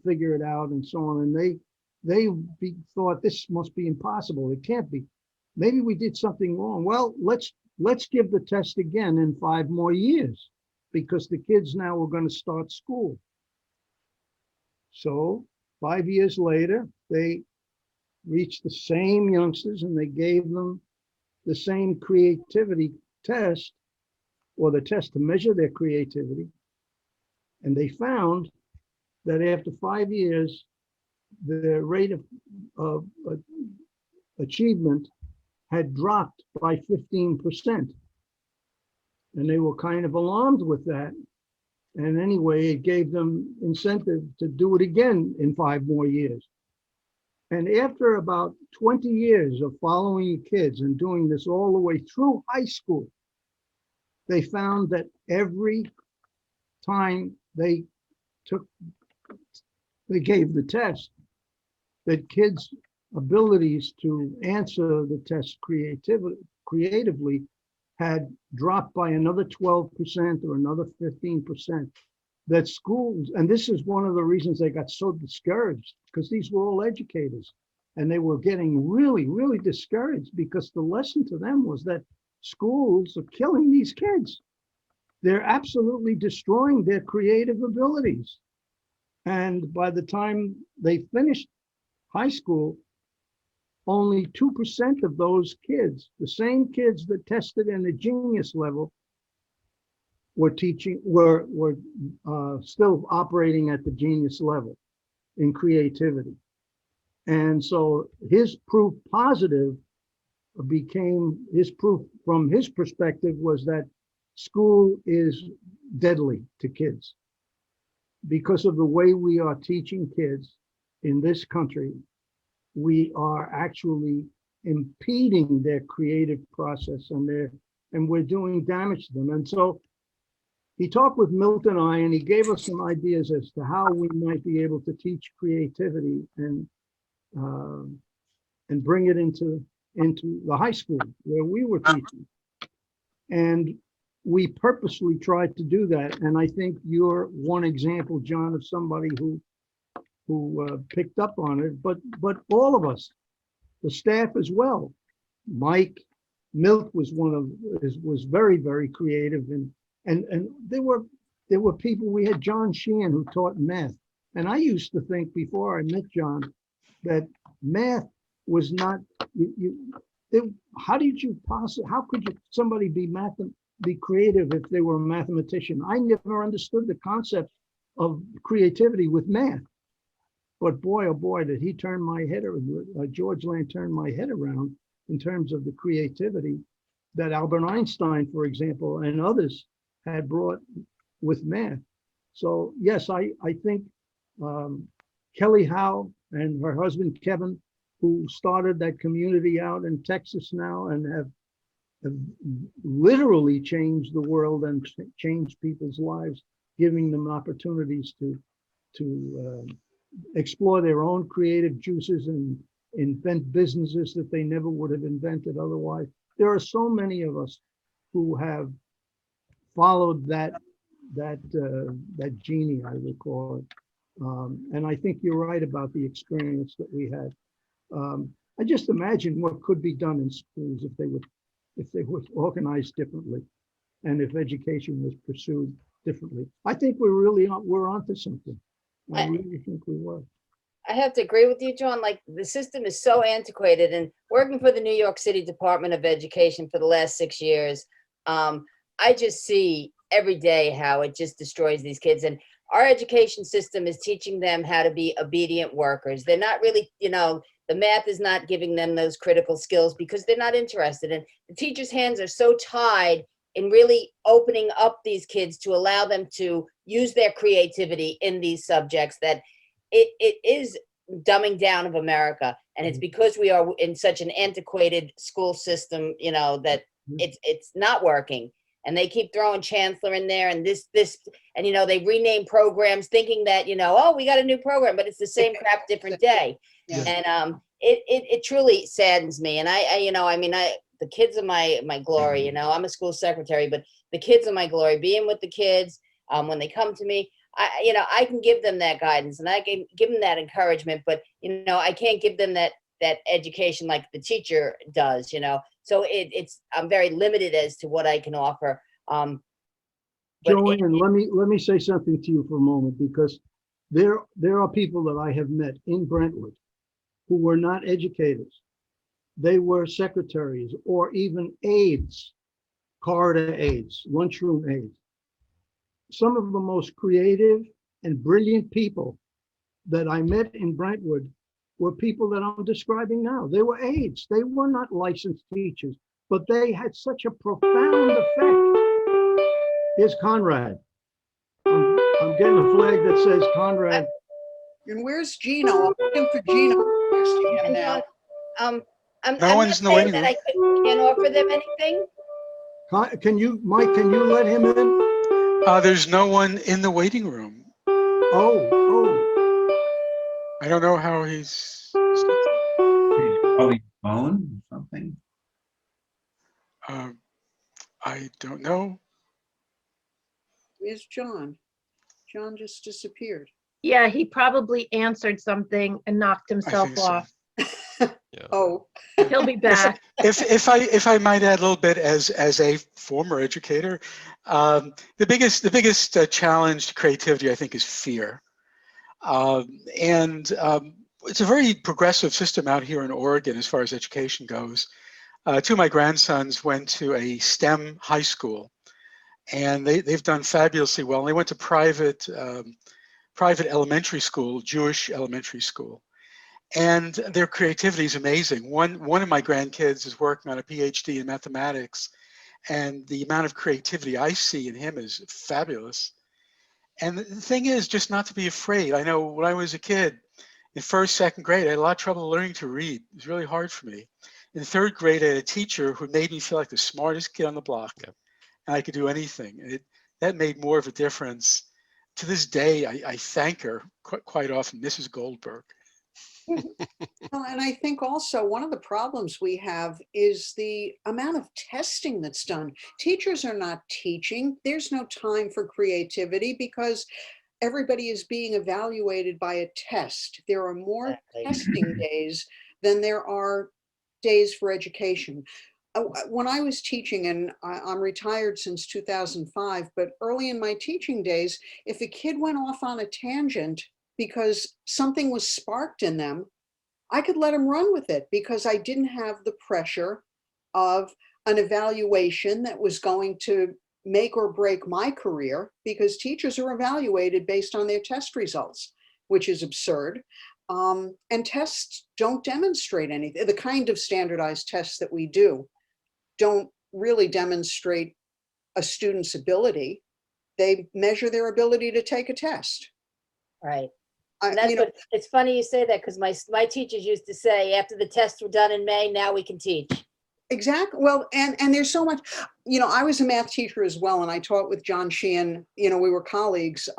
Speaker 9: figure it out and so on. And they thought this must be impossible. It can't be. Maybe we did something wrong. Well, let's give the test again in 5 more years, because the kids now are going to start school. So 5 years later, they reached the same youngsters and they gave them the same creativity test, or the test to measure their creativity. And they found that after 5 years, the rate of achievement had dropped by 15%. And they were kind of alarmed with that. And anyway, it gave them incentive to do it again in 5 more years. And after about 20 years of following kids and doing this all the way through high school, they found that every time they gave the test, that kids' abilities to answer the test creatively had dropped by another 12% or another 15%. That schools, and this is one of the reasons they got so discouraged, because these were all educators, and they were getting really, really discouraged because the lesson to them was that schools are killing these kids. They're absolutely destroying their creative abilities. And by the time they finished high school, only 2% of those kids, the same kids that tested in the genius level, were still operating at the genius level in creativity. And so his proof positive became, his proof from his perspective was that school is deadly to kids because of the way we are teaching kids in this country. We are actually impeding their creative process and we're doing damage to them. And so he talked with Milt and I, and he gave us some ideas as to how we might be able to teach creativity and bring it into the high school where we were teaching. And we purposely tried to do that. And I think you're one example, John, of somebody who picked up on it, but all of us, the staff as well. Mike, Milt was was very, very creative, and there were people. We had John Sheehan who taught math, and I used to think before I met John that math was not. How could somebody be creative if they were a mathematician? I never understood the concept of creativity with math. But boy, oh boy, did he turn my head around, George Land turned my head around in terms of the creativity that Albert Einstein, for example, and others had brought with math. So yes, I think Kelly Howe and her husband, Kevin, who started that community out in Texas now and have literally changed the world and changed people's lives, giving them opportunities to explore their own creative juices and invent businesses that they never would have invented otherwise. There are so many of us who have followed that genie, I would call it. And I think you're right about the experience that we had. I just imagine what could be done in schools if they were organized differently and if education was pursued differently. I think we're onto something. I really think we were.
Speaker 2: I have to agree with you, John. Like, the system is so antiquated, and working for the New York City Department of Education for the last 6 years, I just see every day how it just destroys these kids. And our education system is teaching them how to be obedient workers. They're not really, the math is not giving them those critical skills because they're not interested. And the teachers' hands are so tied in really opening up these kids to allow them to use their creativity in these subjects that it is dumbing down of America. And it's because we are in such an antiquated school system, that it's not working. And they keep throwing chancellor in there and this, and, they rename programs thinking that, oh, we got a new program, but it's the same crap, different day. Yeah. And it truly saddens me. And the kids are my glory, I'm a school secretary, but the kids are my glory. Being with the kids, when they come to me, I can give them that guidance and I can give them that encouragement, but, I can't give them that education like the teacher does, So I'm very limited as to what I can offer.
Speaker 9: Joanne, let me say something to you for a moment, because there are people that I have met in Brentwood who were not educators. They were secretaries or even aides, corridor aides, lunchroom aides. Some of the most creative and brilliant people that I met in Brentwood were people that I'm describing now. They were aides. They were not licensed teachers, but they had such a profound effect. Here's Conrad. I'm getting a flag that says Conrad.
Speaker 13: And where's Gino? I'm looking for Gino. Next to him
Speaker 2: And
Speaker 13: now.
Speaker 2: I'm
Speaker 1: No
Speaker 2: not
Speaker 1: one's in the
Speaker 2: saying
Speaker 1: waiting
Speaker 2: that
Speaker 1: room.
Speaker 2: I can't offer them anything.
Speaker 9: Can you, Mike, can you let him in?
Speaker 1: There's no one in the waiting room.
Speaker 9: Oh,
Speaker 1: I don't know how he's.
Speaker 4: Probably phone or something.
Speaker 1: I don't know.
Speaker 13: Where's John? John just disappeared.
Speaker 10: Yeah, he probably answered something and knocked
Speaker 1: I
Speaker 10: himself
Speaker 1: think so.
Speaker 10: off.
Speaker 3: Yeah.
Speaker 13: Oh,
Speaker 10: He'll be back.
Speaker 1: If I might add a little bit as a former educator, the biggest challenge to creativity, I think, is fear. And it's a very progressive system out here in Oregon as far as education goes. Two of my grandsons went to a STEM high school, and they've done fabulously well. And they went to private elementary school, Jewish elementary school, and their creativity is amazing. One of my grandkids is working on a PhD in mathematics, and the amount of creativity I see in him is fabulous. And the thing is just not to be afraid. I know when I was a kid, in first, second grade, I had a lot of trouble learning to read. It was really hard for me. In third grade, I had a teacher who made me feel like the smartest kid on the block, and I could do anything. And that made more of a difference. To this day, I thank her quite often, Mrs. Goldberg.
Speaker 13: well, and I think also one of the problems we have is the amount of testing that's done. Teachers are not teaching. There's no time for creativity because everybody is being evaluated by a test. There are more testing days than there are days for education. When I was teaching, and I'm retired since 2005, but early in my teaching days, if a kid went off on a tangent because something was sparked in them, I could let them run with it because I didn't have the pressure of an evaluation that was going to make or break my career, because teachers are evaluated based on their test results, which is absurd. And tests don't demonstrate anything. The kind of standardized tests that we do don't really demonstrate a student's ability. They measure their ability to take a test.
Speaker 2: Right. And that's what, it's funny you say that, because my teachers used to say, after the tests were done in May, now we can teach.
Speaker 13: Exactly. Well, and there's so much, I was a math teacher as well, and I taught with John Sheehan, we were colleagues,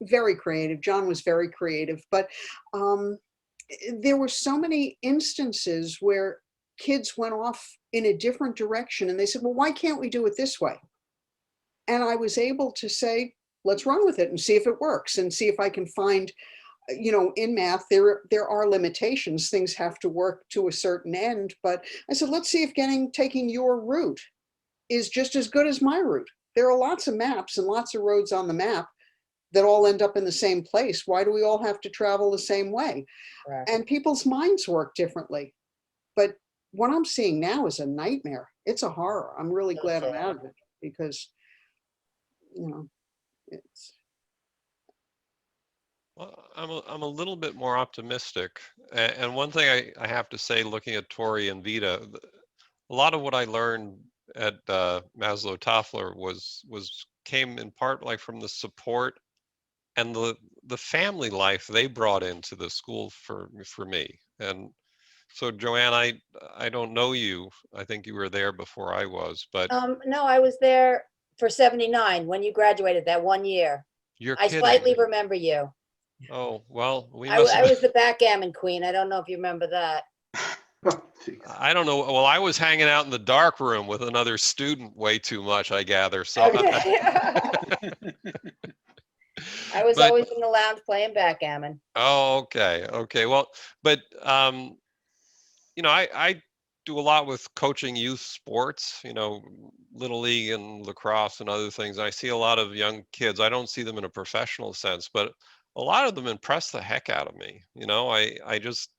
Speaker 13: very creative. John was very creative, but there were so many instances where kids went off in a different direction, and they said, well, why can't we do it this way? And I was able to say, let's run with it and see if it works, and see if I can find, in math, there are limitations. Things have to work to a certain end. But I said, let's see if taking your route is just as good as my route. There are lots of maps and lots of roads on the map that all end up in the same place. Why do we all have to travel the same way? Correct. And people's minds work differently. But what I'm seeing now is a nightmare. It's a horror. I'm really glad I'm out of it, because, it's.
Speaker 3: Well, I'm a little bit more optimistic. And one thing I have to say, looking at Tori and Vita, a lot of what I learned at Maslow Toffler came in part like from the support and the family life they brought into the school for me. And so, Joanne, I don't know you. I think you were there before I was, but
Speaker 2: no, I was there for 79 when you graduated that one year.
Speaker 3: You're
Speaker 2: I
Speaker 3: kidding.
Speaker 2: slightly remember you.
Speaker 3: Oh, well,
Speaker 2: I was the backgammon queen. I don't know if you remember that.
Speaker 3: I don't know. Well, I was hanging out in the dark room with another student way too much, I gather. So
Speaker 2: Okay. I was always in the lounge playing backgammon.
Speaker 3: Oh, okay. Okay. Well, but I do a lot with coaching youth sports, Little League and lacrosse and other things. I see a lot of young kids. I don't see them in a professional sense, but a lot of them impress the heck out of me. I just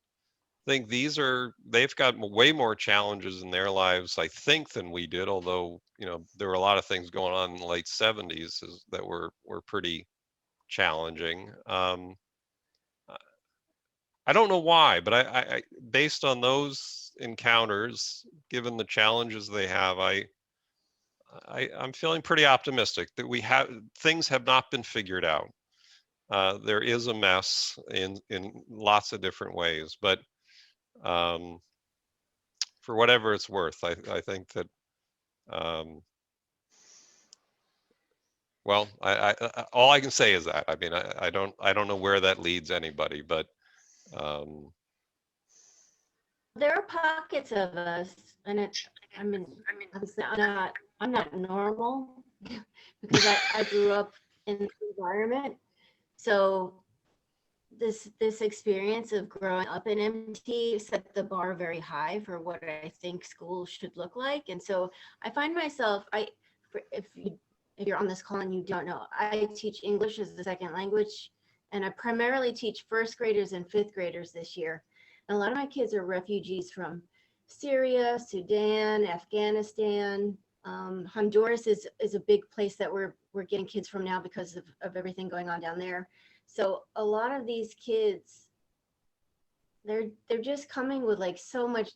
Speaker 3: think they've got way more challenges in their lives, I think, than we did. Although, there were a lot of things going on in the late 70s that were pretty challenging. I don't know why, but I based on those encounters, given the challenges they have, I'm feeling pretty optimistic that things have not been figured out. There is a mess in lots of different ways, but for whatever it's worth, I think that, well, all I can say is that, I mean, I don't know where that leads anybody, but
Speaker 12: There are pockets of us, and I mean, I'm not normal because I grew up in this environment. So this experience of growing up in MT set the bar very high for what I think school should look like. And so I find myself, if you're on this call and you don't know, I teach English as a second language, and I primarily teach first graders and fifth graders this year. And a lot of my kids are refugees from Syria, Sudan, Afghanistan. Honduras is a big place that we're getting kids from now because of everything going on down there. So a lot of these kids, they're just coming with like so much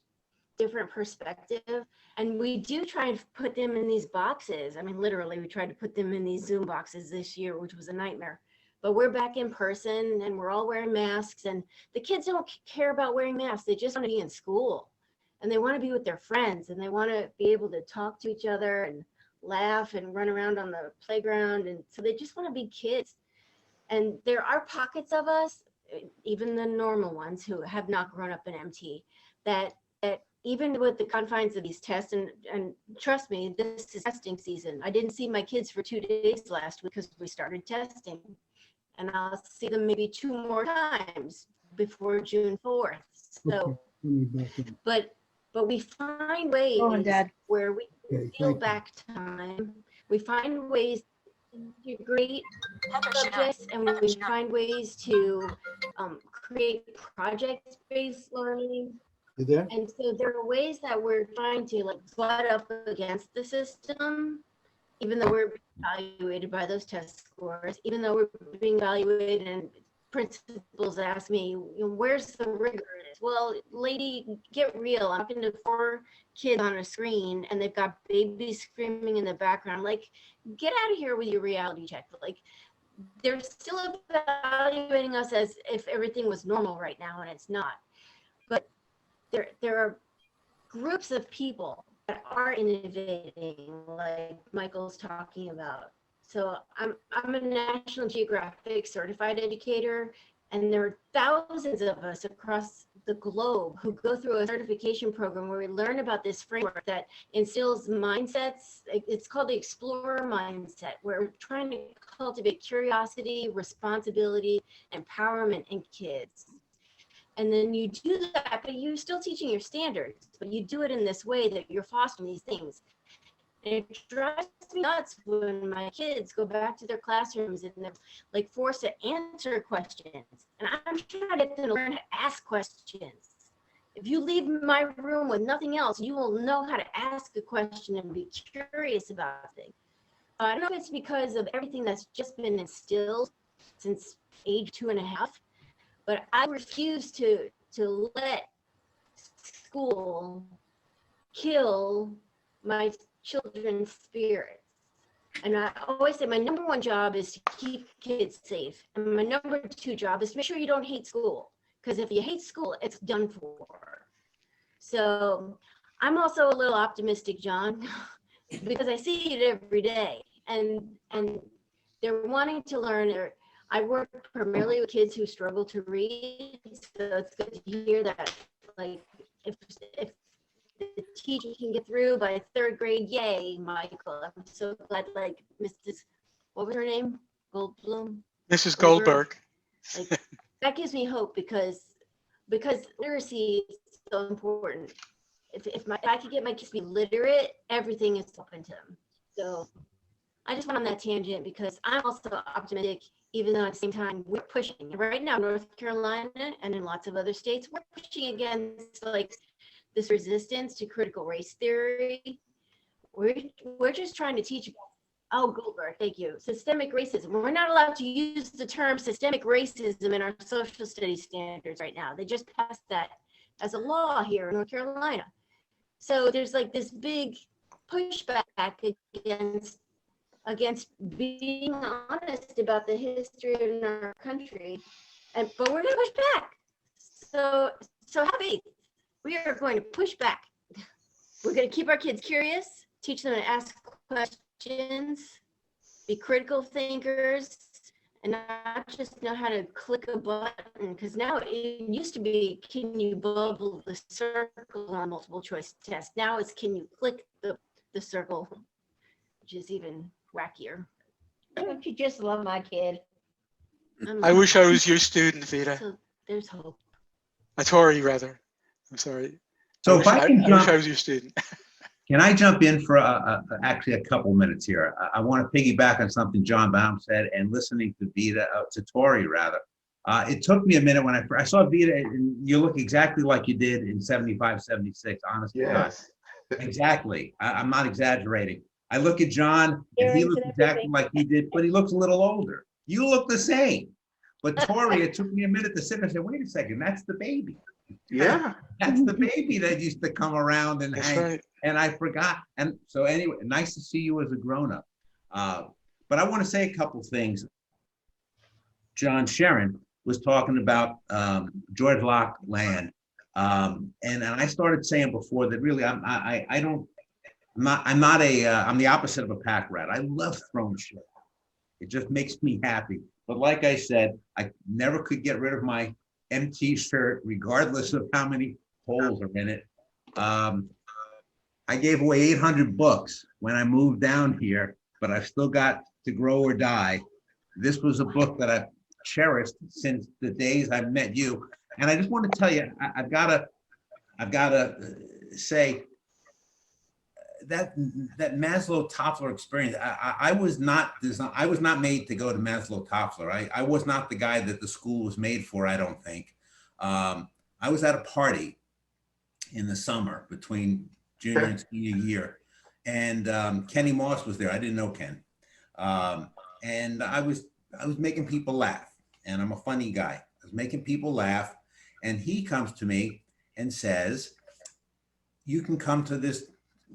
Speaker 12: different perspective. And we do try and put them in these boxes. I mean, literally, we tried to put them in these Zoom boxes this year, which was a nightmare. But we're back in person and we're all wearing masks, and the kids don't care about wearing masks. They just want to be in school, and they want to be with their friends, and they want to be able to talk to each other and laugh and run around on the playground. And so they just want to be kids. And there are pockets of us, even the normal ones who have not grown up in MT, that even with the confines of these tests, and trust me, this is testing season. I didn't see my kids for 2 days last week because we started testing, and I'll see them maybe 2 more times before June 4th. So, but we find ways where we steal back time. We find ways to integrate subjects, and we find ways to create project-based learning.
Speaker 9: You there?
Speaker 12: And so there are ways that we're trying to like butt up against the system, even though we're being evaluated by those test scores, even though we're being evaluated, and principals ask me, you know, where's the rigor? Well, lady, get real. I'm talking to 4 kids on a screen and they've got babies screaming in the background. Like, get out of here with your reality check. Like, they're still evaluating us as if everything was normal right now, and it's not. But there are groups of people that are innovating, like Michael's talking about. So I'm a National Geographic certified educator, and there are thousands of us across the globe who go through a certification program where we learn about this framework that instills mindsets. It's called the explorer mindset, where we're trying to cultivate curiosity, responsibility, empowerment in kids. And then you do that, but you're still teaching your standards, but you do it in this way that you're fostering these things. And it drives me nuts when my kids go back to their classrooms and they're like forced to answer questions. And I'm trying to get them to learn how to ask questions. If you leave my room with nothing else, you will know how to ask a question and be curious about things. I don't know if it's because of everything that's just been instilled since age 2.5, but I refuse to let school kill my children's spirits. And I always say my number 1 job is to keep kids safe. And my number 2 job is to make sure you don't hate school. Because if you hate school, it's done for. So I'm also a little optimistic, John, because I see it every day. And they're wanting to learn. I work primarily with kids who struggle to read. So it's good to hear that, like, if the teacher can get through by 3rd grade, yay, Michael. I'm so glad, like, Mrs. What was her name? Goldblum?
Speaker 1: Mrs. Goldberg.
Speaker 12: Like, that gives me hope because literacy is so important. If I could get my kids to be literate, everything is open to them. So I just went on that tangent because I'm also optimistic, even though at the same time we're pushing. Right now, North Carolina and in lots of other states, we're pushing against like this resistance to critical race theory. We're just trying to teach. Oh, Goldberg, thank you. Systemic racism. We're not allowed to use the term systemic racism in our social studies standards right now. They just passed that as a law here in North Carolina. So there's like this big pushback against being honest about the history of our country, but we're gonna push back. So have faith. we are going to push back. We're going to keep our kids curious, teach them to ask questions, be critical thinkers, and not just know how to click a button. Because now it used to be, can you bubble the circle on multiple choice test? Now it's, can you click the circle, which is even wackier.
Speaker 7: Don't you just love my kid?
Speaker 1: I wish I was your student, Vita.
Speaker 12: So there's hope.
Speaker 1: Tori, rather. I'm sorry.
Speaker 14: So if I can
Speaker 1: I wish I
Speaker 14: jump,
Speaker 1: was your student.
Speaker 14: can I jump in for actually a couple minutes here? I want to piggyback on something John Baum said, and listening to Vita, to Tori rather. It took me a minute when I saw Vita, and you look exactly like you did in 75, 76, honestly.
Speaker 5: Yes.
Speaker 14: Exactly. I'm not exaggerating. I look at John, and he looks exactly like he did, but he looks a little older. You look the same. But Tori, it took me a minute to sit there and say, wait a second, that's the baby.
Speaker 5: Yeah.
Speaker 14: That's the baby that used to come around and
Speaker 1: That's
Speaker 14: hang.
Speaker 1: right.
Speaker 14: And I forgot. And so anyway, nice to see you as a grown-up. But I want to say a couple things. John Sharon was talking about George Locke land. And I started saying before that really I'm the opposite of a pack rat. I love throwing shit. It just makes me happy. But like I said, I never could get rid of my MT shirt, regardless of how many holes are in it. I gave away 800 books when I moved down here, but I've still got To Grow or Die. This was a book that I've cherished since the days I met you. And I just want to tell you, I've got to say that Maslow Toffler experience. I was not made to go to Maslow Toffler. I was not the guy that the school was made for. I don't think. I was at a party in the summer between junior and senior year, and Kenny Moss was there. I didn't know Ken, and I was making people laugh, and I'm a funny guy. I was making people laugh, and he comes to me and says, "You can come to this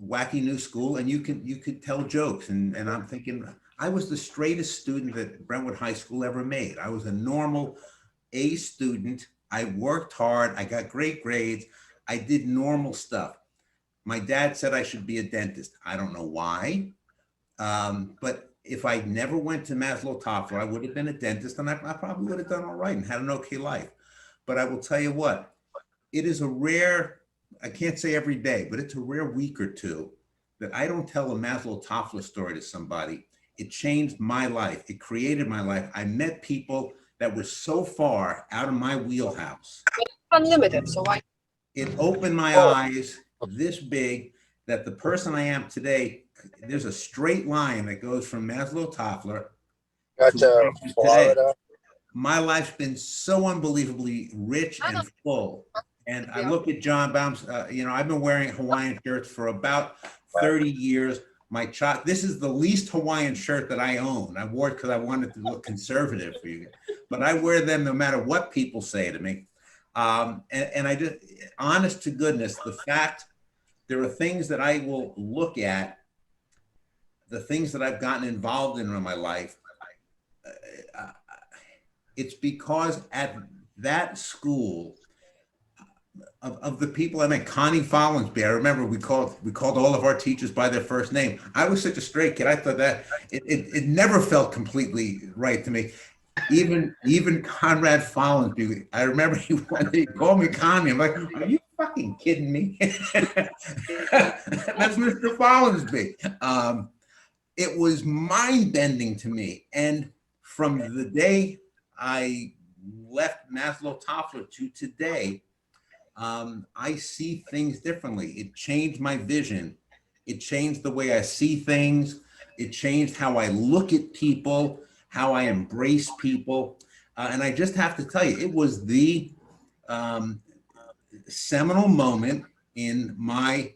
Speaker 14: wacky new school and you could tell jokes." And I'm thinking, I was the straightest student that Brentwood High School ever made. I was a normal A student. I worked hard. I got great grades. I did normal stuff. My dad said I should be a dentist. I don't know why. But if I never went to Maslow Toffler, I would have been a dentist, and I probably would have done all right and had an okay life. But I will tell you what, it is a rare, I can't say every day, but it's a rare week or two that I don't tell a Maslow Toffler story to somebody. It changed my life. It created my life. I met people that were so far out of my wheelhouse.
Speaker 6: Unlimited, so why?
Speaker 14: It opened my eyes this big that the person I am today, there's a straight line that goes from Maslow Toffler to
Speaker 8: Gotcha.
Speaker 14: today.
Speaker 8: Florida.
Speaker 14: My life's been so unbelievably rich and full. And I look at John Baum's, I've been wearing Hawaiian shirts for about 30 years. This is the least Hawaiian shirt that I own. I wore it because I wanted to look conservative for you. But I wear them no matter what people say to me. And I just, honest to goodness, the fact there are things that I will look at, the things that I've gotten involved in my life, it's because at that school, of the people I met, Connie Follinsby, I remember we called all of our teachers by their first name. I was such a straight kid. I thought that it never felt completely right to me. Even Conrad Follinsby, I remember he called me Connie. I'm like, are you fucking kidding me? That's Mr. Follinsby. It was mind-bending to me. And from the day I left Maslow Toffler to today, I see things differently. It changed my vision. It changed the way I see things. It changed how I look at people, how I embrace people. And I just have to tell you, it was the seminal moment in my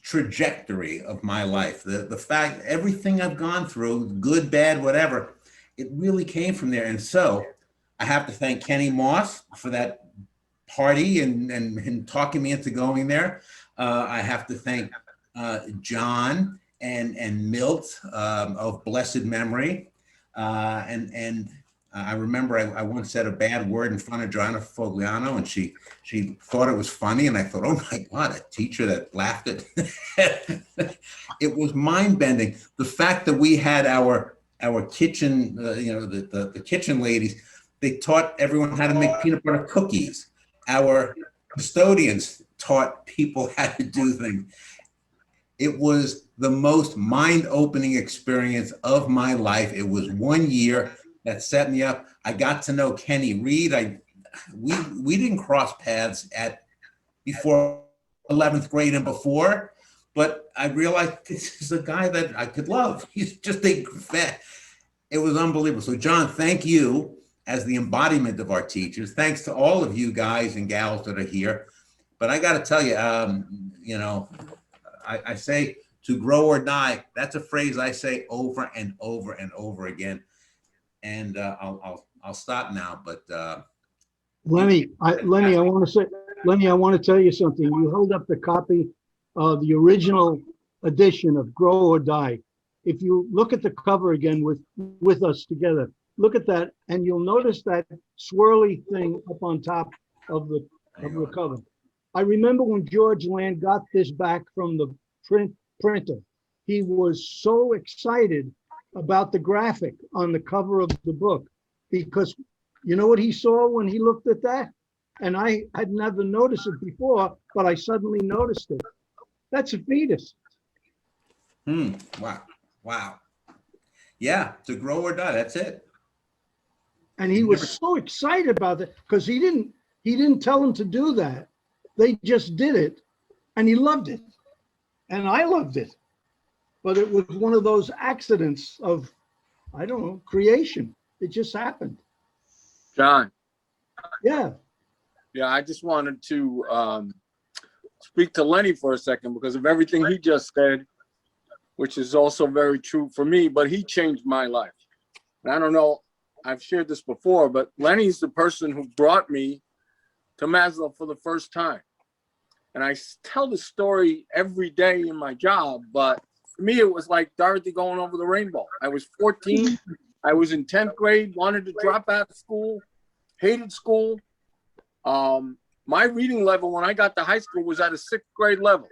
Speaker 14: trajectory of my life. The fact, everything I've gone through, good, bad, whatever, it really came from there. And so I have to thank Kenny Moss for that party and talking me into going there. I have to thank John and Milt of blessed memory. And I remember I once said a bad word in front of Joanna Fogliano, and she thought it was funny, and I thought, oh my God, a teacher that laughed at it was mind-bending. The fact that we had our kitchen, the kitchen ladies, they taught everyone how to make peanut butter cookies. Our custodians taught people how to do things. It was the most mind-opening experience of my life. It was 1 year that set me up. I got to know Kenny Reed. We didn't cross paths before 11th grade and before, but I realized this is a guy that I could love. He's just it was unbelievable. So John, thank you as the embodiment of our teachers. Thanks to all of you guys and gals that are here. But I got to tell you, I say to grow or die. That's a phrase I say over and over and over again. And I'll stop now. But
Speaker 9: Lenny, I want to tell you something. You held up the copy of the original edition of Grow or Die. If you look at the cover again with us together, look at that, and you'll notice that swirly thing up on top of the cover. I remember when George Land got this back from the printer. He was so excited about the graphic on the cover of the book, because you know what he saw when he looked at that? And I had never noticed it before, but I suddenly noticed it. That's a fetus.
Speaker 14: Wow. Yeah, to grow or die, that's it.
Speaker 9: And he was so excited about it because he didn't tell him to do that. They just did it, and he loved it. And I loved it. But it was one of those accidents of, I don't know, creation. It just happened.
Speaker 8: John.
Speaker 9: Yeah.
Speaker 8: Yeah, I just wanted to speak to Lenny for a second because of everything he just said, which is also very true for me, but he changed my life. And I don't know, I've shared this before, but Lenny's the person who brought me to Maslow for the first time. And I tell the story every day in my job, but for me, it was like Dorothy going over the rainbow. I was 14. I was in 10th grade, wanted to drop out of school, hated school. My reading level when I got to high school was at a 6th grade level.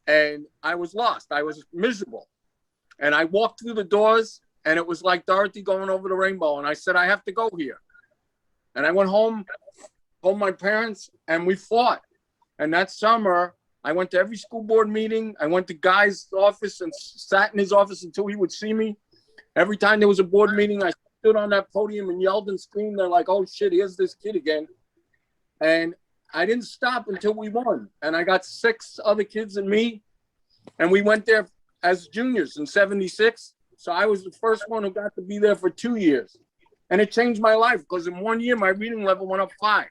Speaker 8: And I was lost. I was miserable. And I walked through the doors and it was like Dorothy going over the rainbow. And I said, I have to go here. And I went home, told my parents, and we fought. And that summer, I went to every school board meeting. I went to Guy's office and sat in his office until he would see me. Every time there was a board meeting, I stood on that podium and yelled and screamed. They're like, oh shit, here's this kid again. And I didn't stop until we won. And I got 6 other kids and me. And we went there as juniors in 76. So I was the first one who got to be there for 2 years. And it changed my life because in 1 year, my reading level went up 5.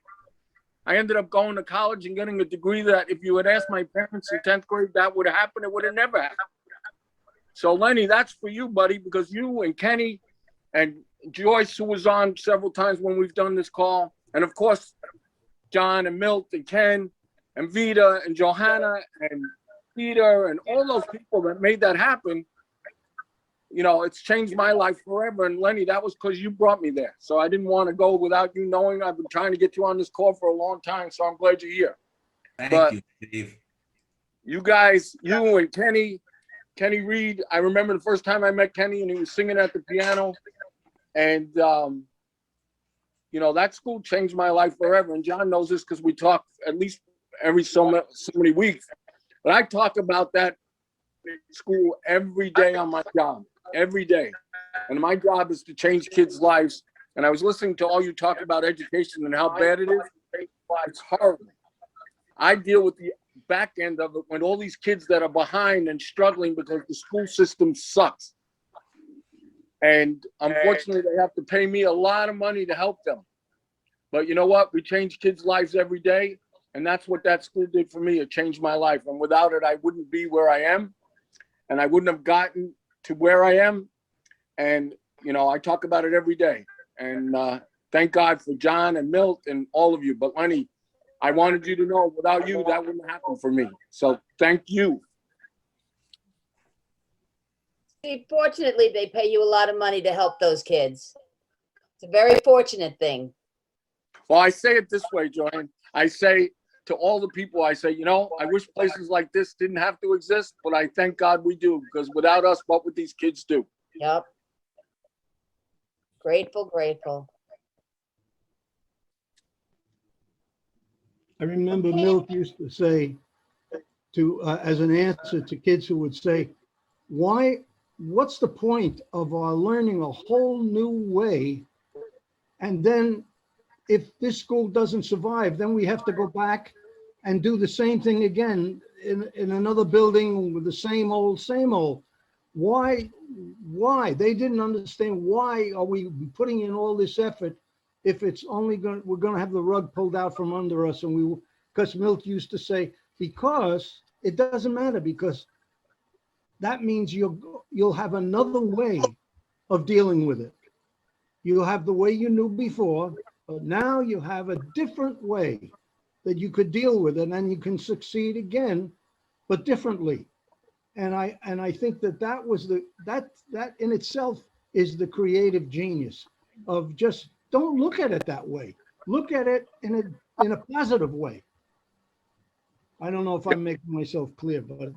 Speaker 8: I ended up going to college and getting a degree that if you had asked my parents in 10th grade, that would have happened. It would have never happened. So Lenny, that's for you, buddy, because you and Kenny and Joyce, who was on several times when we've done this call, and of course, John and Milt and Ken and Vita and Johanna and Peter and all those people that made that happen, you know, it's changed my life forever. And Lenny, that was because you brought me there. So I didn't want to go without you knowing. I've been trying to get you on this call for a long time. So I'm glad you're here.
Speaker 14: Thank you, Steve.
Speaker 8: You guys, you and Kenny Reed, I remember the first time I met Kenny and he was singing at the piano. And, you know, that school changed my life forever. And John knows this because we talk at least every so many weeks. But I talk about that school every day on my job, every day. And my job is to change kids' lives. And I was listening to all you talk about education and how bad it is. It's horrible. I deal with the back end of it when all these kids that are behind and struggling because the school system sucks. And unfortunately, they have to pay me a lot of money to help them. But you know what? We change kids' lives every day. And that's what that school did for me. It changed my life. And without it, I wouldn't be where I am. And I wouldn't have gotten to where I am. And, you know, I talk about it every day. And thank God for John and Milt and all of you. But Lenny, I wanted you to know without you, that wouldn't happen for me. So thank you.
Speaker 2: See, fortunately, they pay you a lot of money to help those kids. It's a very fortunate thing.
Speaker 8: Well, I say it this way, Joanne. I say to all the people, I say, you know, I wish places like this didn't have to exist, but I thank God we do, because without us, what would these kids do?
Speaker 2: Yep. Grateful, grateful.
Speaker 9: I remember Milt used to say to, as an answer to kids who would say, what's the point of our learning a whole new way? And then if this school doesn't survive, then we have to go back and do the same thing again in another building with the same old, same old. Why? They didn't understand why are we putting in all this effort if it's only we're going to have the rug pulled out from under us. And because Milt used to say, because it doesn't matter, because that means you'll have another way of dealing with it. You'll have the way you knew before, but now you have a different way that you could deal with it, and you can succeed again, but differently. And I think that was that in itself is the creative genius of just don't look at it that way. Look at it in a positive way. I don't know if I'm making myself clear, but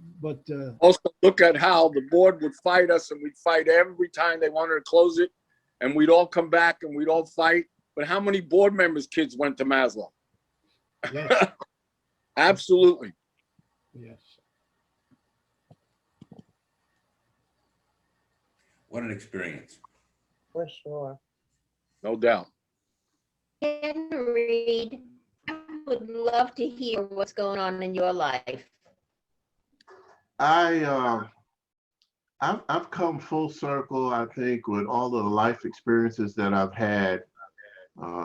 Speaker 8: Also, look at how the board would fight us, and we'd fight every time they wanted to close it, and we'd all come back and we'd all fight. But how many board members' kids went to Maslow?
Speaker 9: yes,
Speaker 8: Absolutely.
Speaker 9: yes.
Speaker 14: What an experience.
Speaker 2: For sure.
Speaker 8: No doubt.
Speaker 7: Reed, I would love to hear what's going on in your life.
Speaker 5: I've come full circle, I think, with all the life experiences that I've had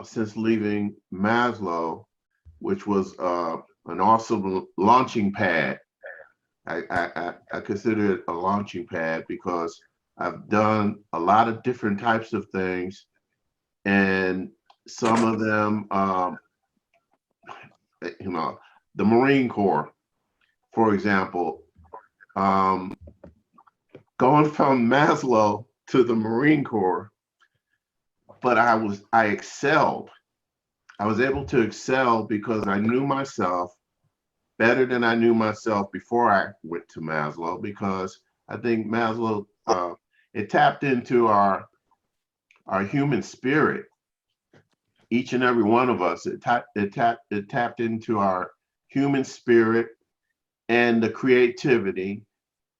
Speaker 5: since leaving Maslow, which was an awesome launching pad. I consider it a launching pad because I've done a lot of different types of things, and some of them, you know, the Marine Corps, for example, going from Maslow to the Marine Corps, but I excelled. I was able to excel because I knew myself better than I knew myself before I went to Maslow, because I think Maslow, it tapped into our human spirit. Each and every one of us, it tapped into our human spirit and the creativity,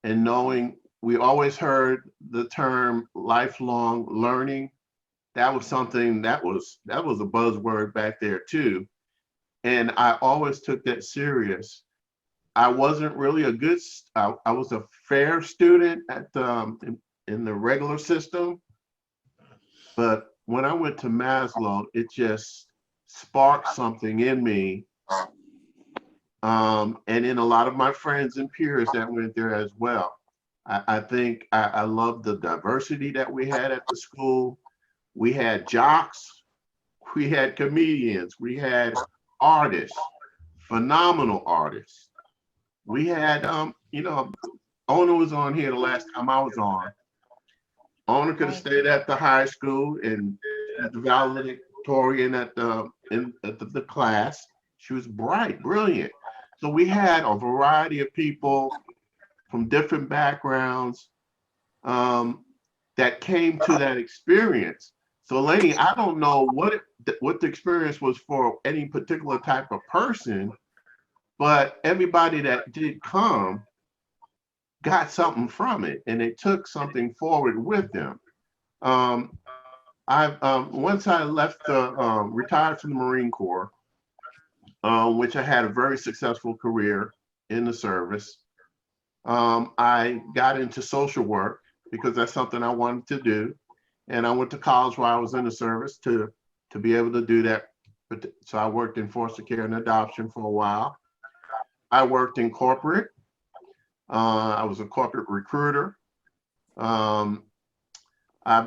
Speaker 5: and knowing we always heard the term lifelong learning. That was something that was a buzzword back there too. And I always took that serious. I wasn't really I was a fair student at in the regular system, but when I went to Maslow, it just sparked something in me. And in a lot of my friends and peers that went there as well. I think I love the diversity that we had at the school. We had jocks, we had comedians, we had artists, phenomenal artists. We had, you know, Ona was on here the last time I was on. Ona could have stayed at the high school and the valedictorian at the class. She was bright, brilliant. So we had a variety of people from different backgrounds that came to that experience. So Lainey, I don't know what the experience was for any particular type of person, but everybody that did come got something from it, and they took something forward with them. Once I left retired from the Marine Corps, which I had a very successful career in the service. I got into social work because that's something I wanted to do. And I went to college while I was in the service to be able to do that. So I worked in foster care and adoption for a while. I worked in corporate. I was a corporate recruiter. I've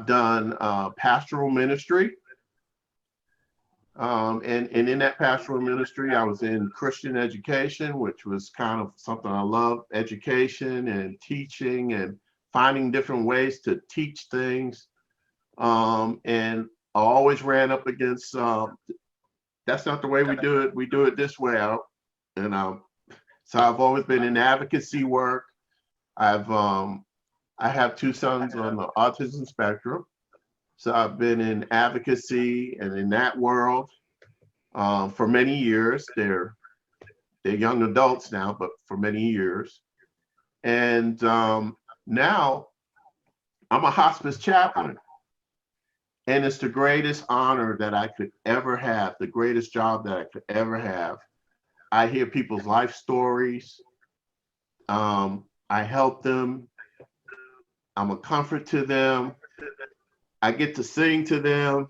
Speaker 5: done pastoral ministry. And in that pastoral ministry, I was in Christian education, which was kind of something I love, education and teaching and finding different ways to teach things. And I always ran up against, that's not the way we do it. We do it this way out. And so I've always been in advocacy work. I have two sons on the autism spectrum. So I've been in advocacy and in that world for many years. They're young adults now, but for many years. And now I'm a hospice chaplain. And it's the greatest honor that I could ever have, the greatest job that I could ever have. I hear people's life stories. I help them. I'm a comfort to them. I get to sing to them.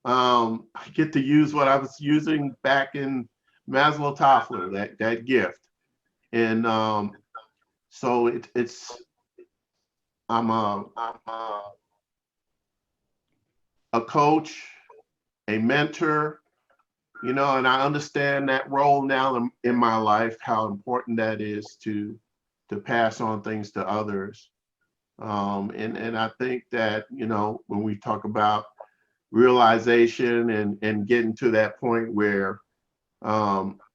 Speaker 5: I get to use what I was using back in Maslow Toffler, that gift. And so I'm a coach, a mentor, and I understand that role now in my life, how important that is to pass on things to others. And I think that, when we talk about realization and getting to that point where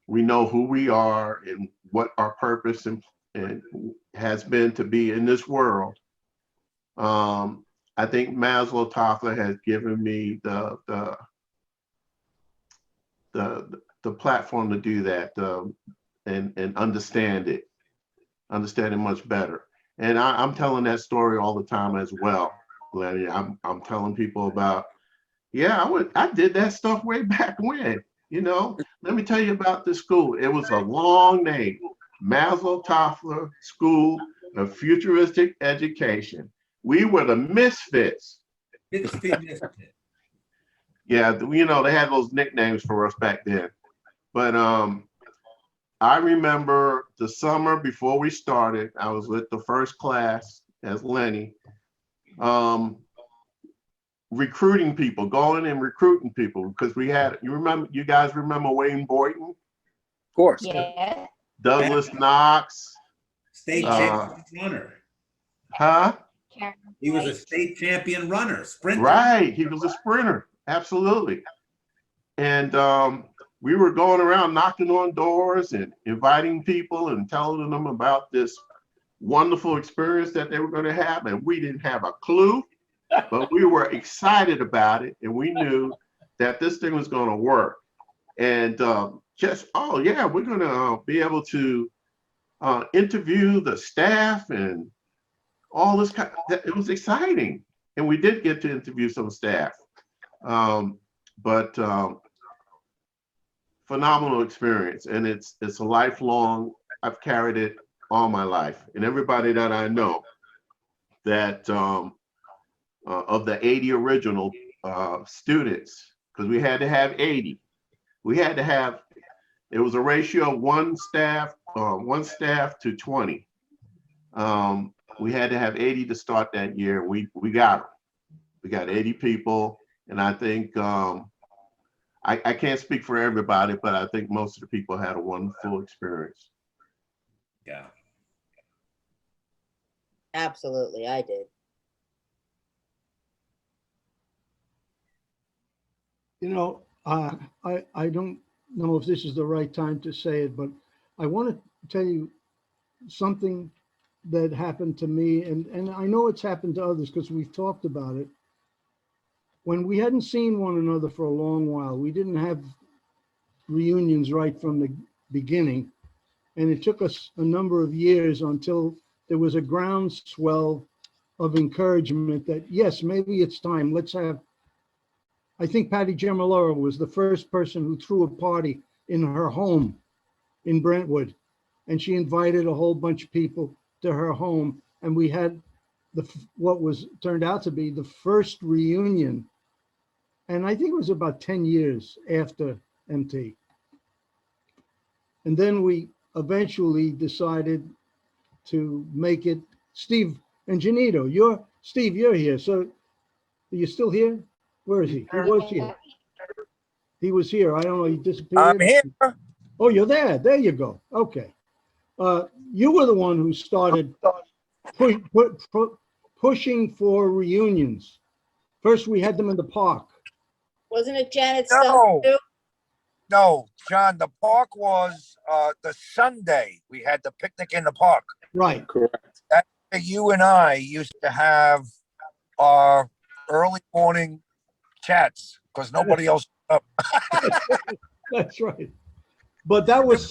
Speaker 5: we know who we are and what our purpose and has been to be in this world, I think Maslow Toffler has given me the platform to do that and understand it much better. And I'm telling that story all the time as well, Lenny. I'm telling people about, I did that stuff way back when, Let me tell you about this school. It was a long name, Maslow Toffler School of Futuristic Education. We were the misfits. Yeah, they had those nicknames for us back then. But I remember the summer before we started, I was with the first class as Lenny, recruiting people, going and recruiting people, because you guys remember Wayne Boyton?
Speaker 4: Of course.
Speaker 7: Yeah.
Speaker 5: Douglas Knox.
Speaker 14: State champion runner.
Speaker 5: Huh?
Speaker 14: He was a state champion runner, sprinter.
Speaker 5: Right, he was a sprinter, absolutely. And we were going around knocking on doors and inviting people and telling them about this wonderful experience that they were going to have. And we didn't have a clue, but we were excited about it. And we knew that this thing was going to work. And we're going to be able to interview the staff and all this it was exciting. And we did get to interview some staff. But phenomenal experience, and it's a lifelong. I've carried it all my life, and everybody that I know that of the 80 original students, because we had to have 80. We had to have. It was a ratio of one staff to 20. We had to have 80 to start that year. We got them. We got 80 people, and I think. I can't speak for everybody, but I think most of the people had a wonderful experience.
Speaker 14: Yeah.
Speaker 2: Absolutely, I did.
Speaker 9: I don't know if this is the right time to say it, but I want to tell you something that happened to me, and I know it's happened to others because we've talked about it. When we hadn't seen one another for a long while, we didn't have reunions right from the beginning. And it took us a number of years until there was a groundswell of encouragement that, yes, maybe it's time. Let's have, I think Patty Gemalora was the first person who threw a party in her home in Brentwood. And she invited a whole bunch of people to her home. And we had what turned out to be the first reunion. And I think it was about 10 years after MT. And then we eventually decided to make it. Steve and Janito, you're here. So are you still here? Where is he? He was here. He was here. I don't know, he disappeared.
Speaker 15: I'm here.
Speaker 9: Oh, you're there. There you go. Okay. You were the one who started pushing for reunions. First, we had them in the park.
Speaker 2: Wasn't it Janet Stone
Speaker 15: No,
Speaker 2: too?
Speaker 15: no, John, the park was the Sunday. We had the picnic in the park.
Speaker 9: Right.
Speaker 8: Correct.
Speaker 15: That's where you and I used to have our early morning chats because nobody else up.
Speaker 9: That's right. But that was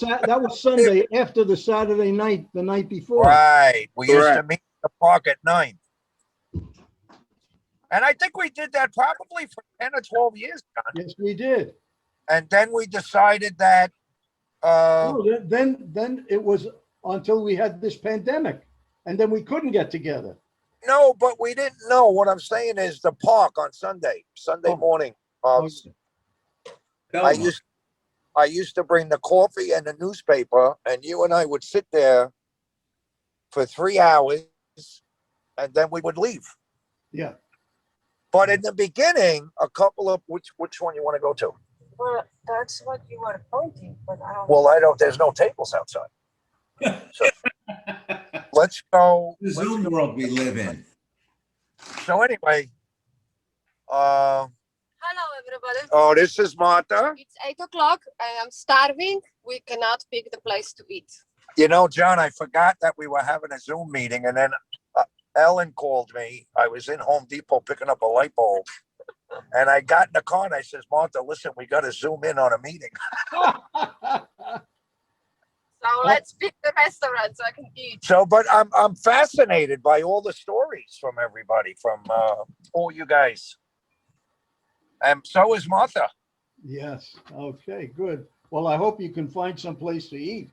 Speaker 9: Sunday after the Saturday night, the night before.
Speaker 15: Right. We used to
Speaker 8: Correct.
Speaker 15: meet in the park at 9. And I think we did that probably for 10 or 12 years, John.
Speaker 9: Yes, we did.
Speaker 15: And then we decided that
Speaker 9: No, then it was until we had this pandemic, and then we couldn't get together.
Speaker 15: no, but we didn't know. What I'm saying is the park on Sunday morning.
Speaker 9: Oh,
Speaker 15: I used to bring the coffee and the newspaper, and you and I would sit there for 3 hours, and then we would leave.
Speaker 9: yeah.
Speaker 15: But in the beginning, a couple of which one you want to go to?
Speaker 6: Well, that's what you were pointing, but I don't.
Speaker 15: Well, I don't. There's no tables outside. So let's go.
Speaker 14: The Zoom world we live in.
Speaker 15: So anyway,
Speaker 6: Hello, everybody.
Speaker 15: oh, this is Martha.
Speaker 6: It's 8 o'clock. I am starving. We cannot pick the place to eat.
Speaker 15: You know, John, I forgot that we were having a Zoom meeting, and then Ellen called me. I was in Home Depot picking up a light bulb, and I got in the car and I says, Martha, listen, we got to Zoom in on a meeting.
Speaker 6: So let's pick the restaurant so I can eat.
Speaker 15: So, but I'm fascinated by all the stories from everybody, from all you guys. And so is Martha.
Speaker 9: Yes. Okay, good. Well, I hope you can find some place to eat.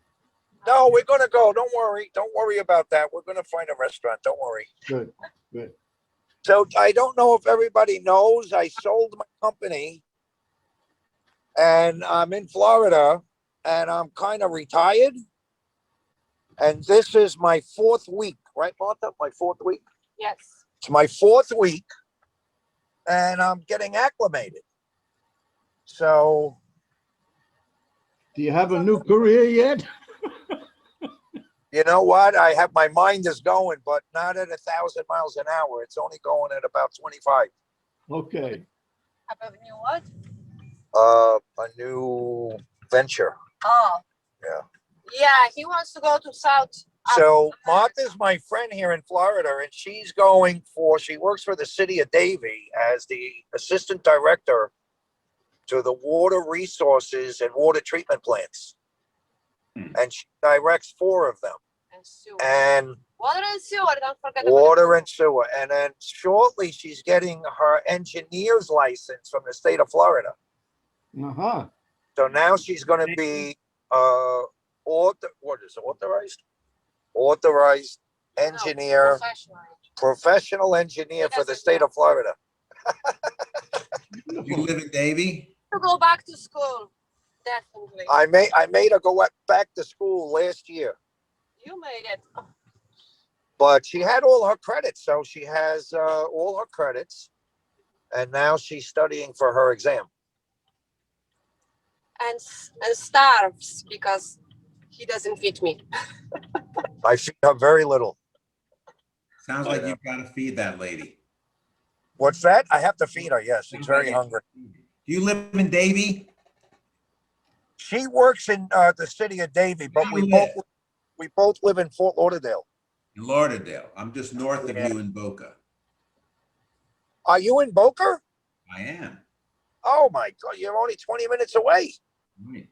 Speaker 15: No, we're going to go. Don't worry. Don't worry about that. We're going to find a restaurant. Don't worry.
Speaker 9: Good, good.
Speaker 15: So I don't know if everybody knows, I sold my company and I'm in Florida and I'm kind of retired. And this is my 4th week, right, Martha? My 4th week?
Speaker 6: Yes.
Speaker 15: It's my 4th week and I'm getting acclimated. So.
Speaker 9: Do you have a new career yet?
Speaker 15: You know what? I have, my mind is going, but not at 1,000 miles an hour. It's only going at about 25.
Speaker 9: Okay.
Speaker 6: Have a new what?
Speaker 15: A new venture.
Speaker 6: Oh.
Speaker 15: Yeah.
Speaker 6: Yeah, he wants to go to South.
Speaker 15: So Martha's my friend here in Florida, and she's going for, she works for the city of Davie as the assistant director to the water resources and water treatment plants. And she directs 4 of them. And
Speaker 6: Water and sewer, don't forget.
Speaker 15: water and sewer. And then shortly she's getting her engineer's license from the state of Florida.
Speaker 9: Uh-huh.
Speaker 15: So now she's going to be what is it, authorized engineer, professional engineer for the state of Florida.
Speaker 14: You live in Davie?
Speaker 6: To go back to school, definitely.
Speaker 15: I made her go back to school last year,
Speaker 6: You made it.
Speaker 15: but she had all her credits, so she has all her credits, and now she's studying for her exam.
Speaker 6: And starves because he doesn't feed me.
Speaker 15: I feed her very little.
Speaker 14: Sounds like you've got to feed that lady.
Speaker 15: What's that? I have to feed her. Yes, she's very hungry.
Speaker 14: Do you live in Davie?
Speaker 15: She works in the city of Davie, but we both live in Fort Lauderdale.
Speaker 14: In Lauderdale. I'm just north of you in Boca.
Speaker 15: Are you in Boca?
Speaker 14: I am.
Speaker 15: Oh my God, you're only 20 minutes away.
Speaker 14: Right.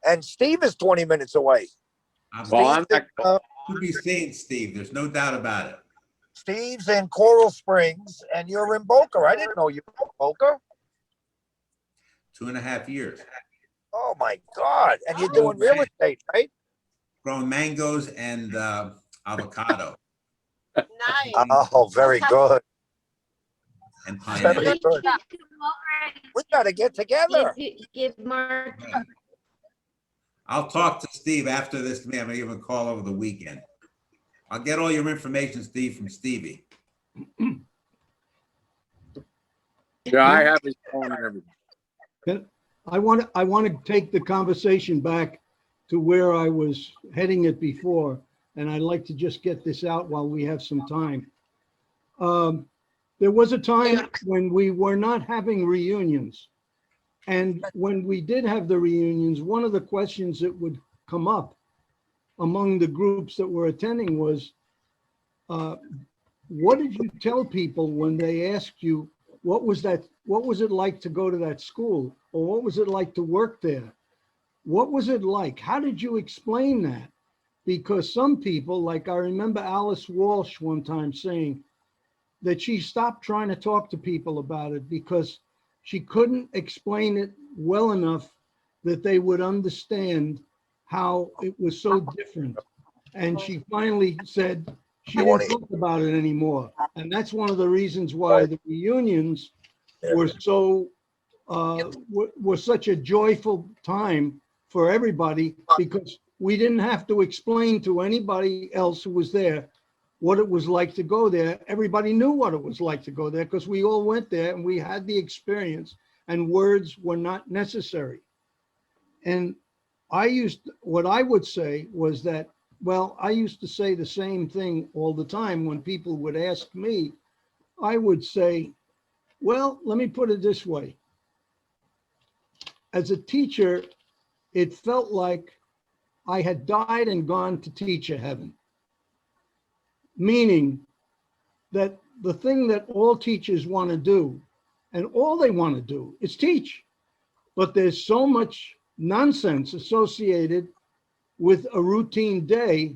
Speaker 15: And Steve is 20 minutes away.
Speaker 14: You'll be seeing Steve. There's no doubt about it.
Speaker 15: Steve's in Coral Springs and you're in Boca. I didn't know you were in Boca.
Speaker 14: 2.5 years.
Speaker 15: Oh my God. And you're doing real estate, right?
Speaker 14: Growing mangoes and avocado.
Speaker 6: Nice.
Speaker 15: Oh, very good.
Speaker 14: And
Speaker 15: Very
Speaker 14: pineapple.
Speaker 15: good. We got to get together.
Speaker 7: Give Mark.
Speaker 14: I'll talk to Steve after this. I'm going to give him a call over the weekend. I'll get all your information, Steve, from Stevie.
Speaker 8: Yeah, I have his phone and everything.
Speaker 9: I want to take the conversation back to where I was heading it before, and I'd like to just get this out while we have some time. There was a time when we were not having reunions. And when we did have the reunions, one of the questions that would come up among the groups that were attending was, what did you tell people when they asked you, what was it like to go to that school? Or what was it like to work there? What was it like? How did you explain that? Because some people, like I remember Alice Walsh one time saying that she stopped trying to talk to people about it because she couldn't explain it well enough that they would understand how it was so different. And she finally said she didn't talk about it anymore. And that's one of the reasons why the reunions were so were such a joyful time for everybody, because we didn't have to explain to anybody else who was there what it was like to go there. Everybody knew what it was like to go there because we all went there and we had the experience, and words were not necessary. And what I would say was that, well, I used to say the same thing all the time when people would ask me. I would say, well, let me put it this way. As a teacher, it felt like I had died and gone to teacher heaven. Meaning that the thing that all teachers want to do, and all they want to do, is teach. But there's so much nonsense associated with a routine day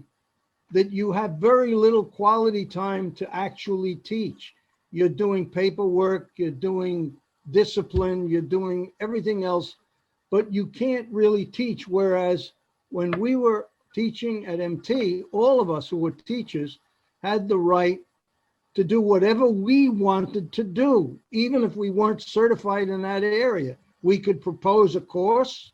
Speaker 9: that you have very little quality time to actually teach. You're doing paperwork, you're doing discipline, you're doing everything else, but you can't really teach. Whereas when we were teaching at MT, all of us who were teachers had the right to do whatever we wanted to do, even if we weren't certified in that area. We could propose a course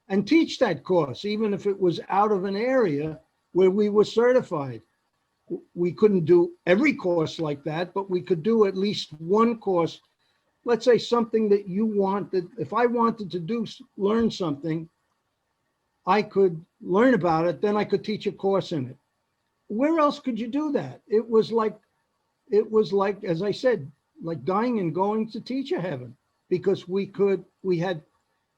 Speaker 9: and teach that course, even if it was out of an area where we were certified. We couldn't do every course like that, but we could do at least one course. Let's say something that you wanted. If I wanted to learn something, I could learn about it, then I could teach a course in it. Where else could you do that? It was like, as I said, like dying and going to teacher heaven, because we had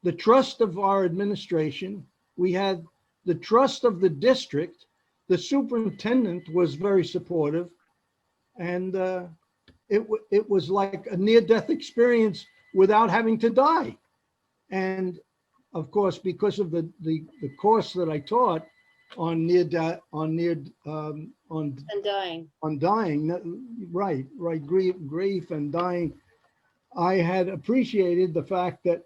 Speaker 9: the trust of our administration. We had the trust of the district. The superintendent was very supportive, and it was like a near-death experience without having to die. And of course, because of the course that I taught on dying, right, grief and dying, I had appreciated the fact that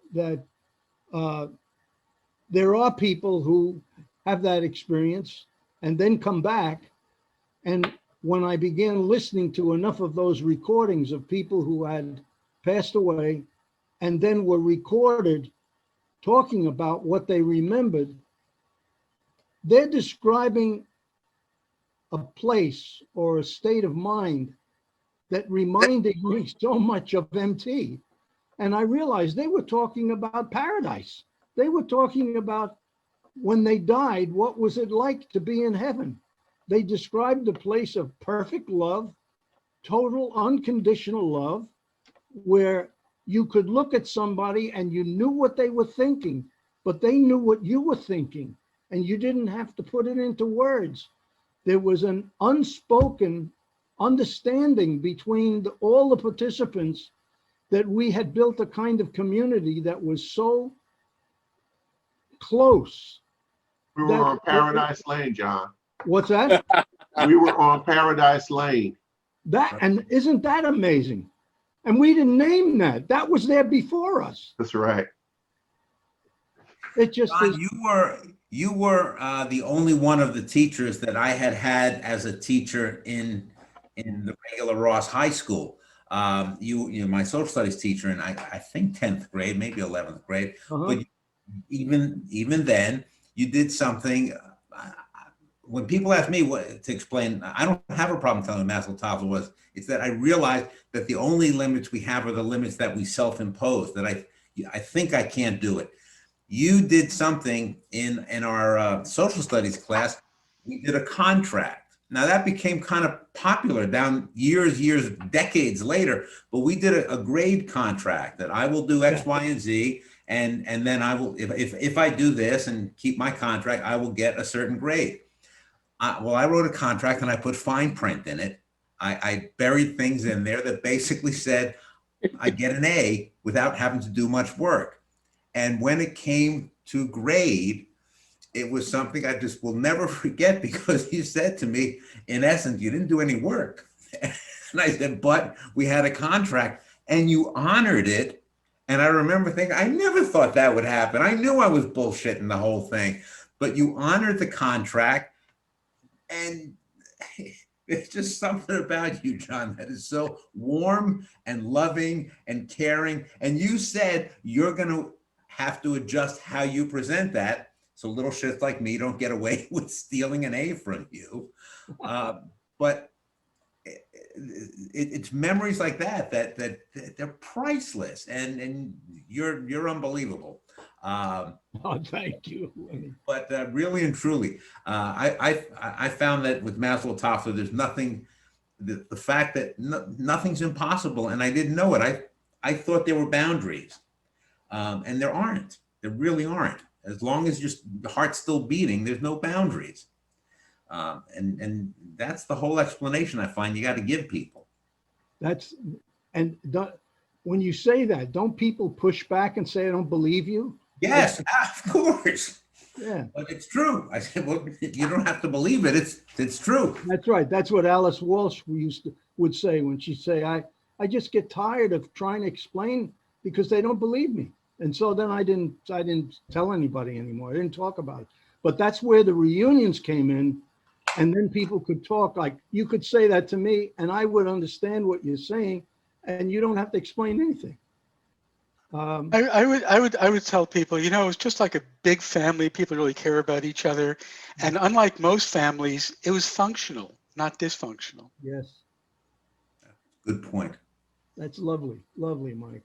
Speaker 9: there are people who have that experience and then come back. And when I began listening to enough of those recordings of people who had passed away and then were recorded talking about what they remembered, they're describing a place or a state of mind that reminded me so much of MT. And I realized they were talking about paradise. They were talking about when they died, what was it like to be in heaven? They described a place of perfect love, total unconditional love, where you could look at somebody and you knew what they were thinking, but they knew what you were thinking, and you didn't have to put it into words. There was an unspoken understanding between all the participants that we had built a kind of community that was so close.
Speaker 5: We were on Paradise Lane, John.
Speaker 9: What's that?
Speaker 5: We were on Paradise Lane.
Speaker 9: And isn't that amazing? And we didn't name that. That was there before us.
Speaker 5: That's right.
Speaker 9: It just
Speaker 14: John, you were the only one of the teachers that I had as a teacher in the regular Ross High School. You my social studies teacher in I think 10th grade, maybe 11th grade. But even then, you did something. When people ask me what to explain, I don't have a problem telling them Maslow Toffler was. It's that I realized that the only limits we have are the limits that we self-impose. That I think I can't do it. You did something in our social studies class. We did a contract, Now that became kind of popular down years, decades later, but we did a grade contract that I will do X, Y, and Z. And then I will, if I do this and keep my contract, I will get a certain grade. Well, I wrote a contract and I put fine print in it. I buried things in there that basically said I get an A without having to do much work. And when it came to grade, it was something I just will never forget, because you said to me, in essence, you didn't do any work. And I said, but we had a contract and you honored it. And I remember thinking, I never thought that would happen. I knew I was bullshitting the whole thing, but you honored the contract. And it's just something about you, John, that is so warm and loving and caring. And you said you're going to have to adjust how you present that, so little shits like me don't get away with stealing an A from you. But it's memories like that they're priceless, and you're unbelievable.
Speaker 9: Oh, thank you.
Speaker 14: But really and truly, I found that with Maslow Toffler, there's nothing, the fact that nothing's impossible, and I didn't know it. I thought there were boundaries, and there aren't. There really aren't. As long as your heart's still beating, there's no boundaries. And that's the whole explanation I find you got to give people.
Speaker 9: When you say that, don't people push back and say, I don't believe you?
Speaker 14: Yes, of course.
Speaker 9: Yeah.
Speaker 14: But it's true. I said, well, you don't have to believe it. It's true.
Speaker 9: That's right. That's what Alice Walsh would say when she'd say, I just get tired of trying to explain because they don't believe me. And so then I didn't tell anybody anymore. I didn't talk about it. But that's where the reunions came in. And then people could talk, like you could say that to me and I would understand what you're saying, and you don't have to explain anything.
Speaker 1: I would tell people, it's just like a big family. People really care about each other. And unlike most families, it was functional, not dysfunctional.
Speaker 9: Yes.
Speaker 14: Good point.
Speaker 9: That's lovely. Lovely, Mike.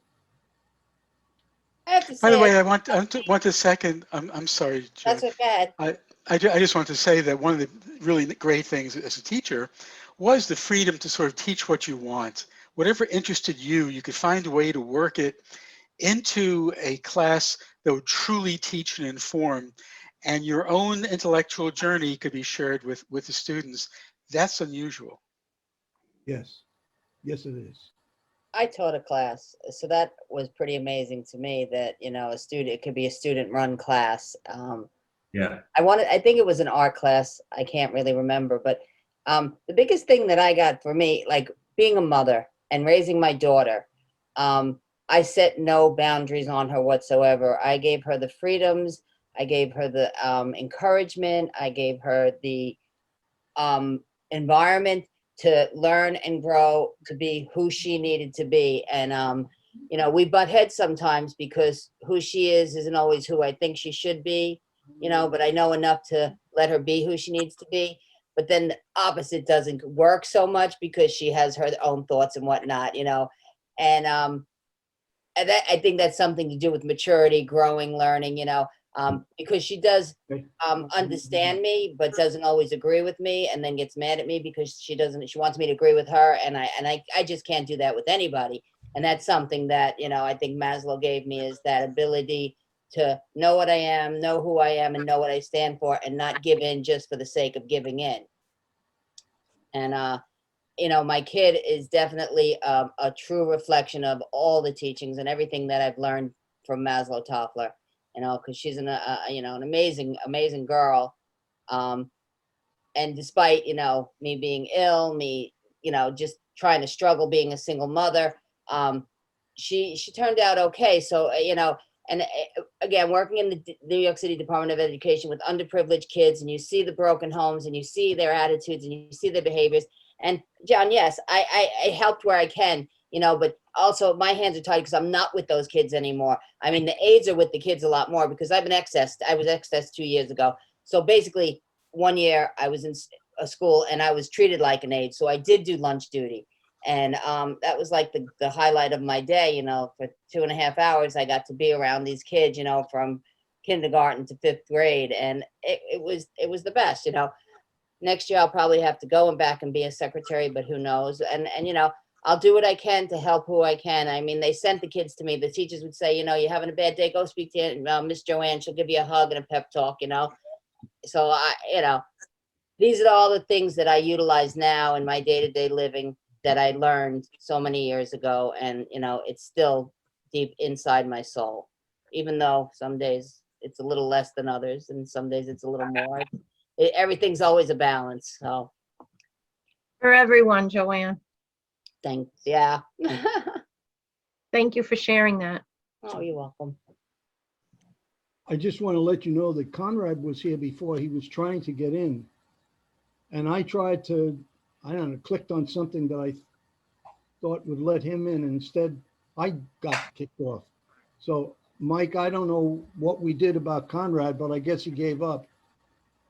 Speaker 1: By the way, I want to second. I'm sorry, Joe.
Speaker 2: That's okay.
Speaker 1: I just want to say that one of the really great things as a teacher was the freedom to sort of teach what you want. Whatever interested you, you could find a way to work it into a class that would truly teach and inform, and your own intellectual journey could be shared with the students. That's unusual.
Speaker 9: Yes. Yes, it is.
Speaker 2: I taught a class, so that was pretty amazing to me that, it could be a student-run class.
Speaker 14: Yeah.
Speaker 2: I think it was an art class. I can't really remember, but the biggest thing that I got for me, like being a mother and raising my daughter, I set no boundaries on her whatsoever. I gave her the freedoms. I gave her the encouragement. I gave her the environment to learn and grow to be who she needed to be. And, we butt heads sometimes because who she isn't always who I think she should be, but I know enough to let her be who she needs to be. But then the opposite doesn't work so much because she has her own thoughts and whatnot, and I think that's something to do with maturity, growing, learning, because she does understand me, but doesn't always agree with me, and then gets mad at me because she wants me to agree with her. And I just can't do that with anybody. And that's something that, I think Maslow gave me, is that ability to know what I am, know who I am, and know what I stand for, and not give in just for the sake of giving in. And, my kid is definitely a true reflection of all the teachings and everything that I've learned from Maslow Toffler, because she's an amazing, amazing girl. And despite, me being ill, just trying to struggle being a single mother, she turned out okay. So, and again, working in the New York City Department of Education with underprivileged kids, and you see the broken homes, and you see their attitudes, and you see their behaviors. And John, yes, I helped where I can, but also my hands are tied because I'm not with those kids anymore. I mean, the aides are with the kids a lot more because I was accessed 2 years ago. So basically 1 year I was in a school and I was treated like an aide. So I did do lunch duty. And that was like the highlight of my day, for 2.5 hours, I got to be around these kids, from kindergarten to 5th grade. And it was the best, Next year, I'll probably have to go and back and be a secretary, but who knows? And you know, I'll do what I can to help who I can. I mean, they sent the kids to me. The teachers would say, you know, you're having a bad day, go speak to Miss Joanne. She'll give you a hug and a pep talk, you know? So you know, these are all the things that I utilize now in my day-to-day living that I learned so many years ago. And, you know, it's still deep inside my soul, even though some days it's a little less than others and some days it's a little more. Everything's always a balance. So
Speaker 10: For everyone, Joanne.
Speaker 2: thanks. Yeah.
Speaker 10: Thank you for sharing that.
Speaker 2: Oh, you're welcome.
Speaker 9: I just want to let you know that Conrad was here before. He was trying to get in. And I tried to, I don't know, clicked on something that I thought would let him in. And instead, I got kicked off. So, Mike, I don't know what we did about Conrad, but I guess he gave up.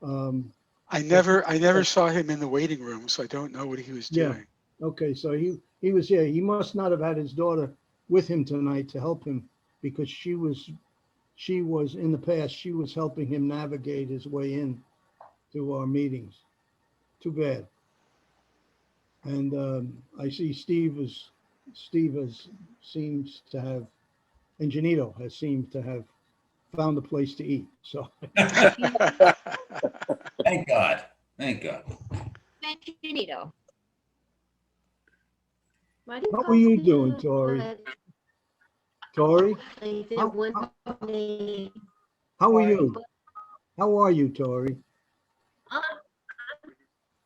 Speaker 1: I never saw him in the waiting room, so I don't know what he was doing.
Speaker 9: Okay, so he was here. He must not have had his daughter with him tonight to help him, because she was in the past, she was helping him navigate his way in to our meetings. Too bad. And I see Steve seems to have, and Janito has seemed to have found a place to eat. So
Speaker 14: Thank God. Thank God.
Speaker 7: Thank you, Nito.
Speaker 9: how are you doing, Tori? Tori? How are you? How are you, Tori?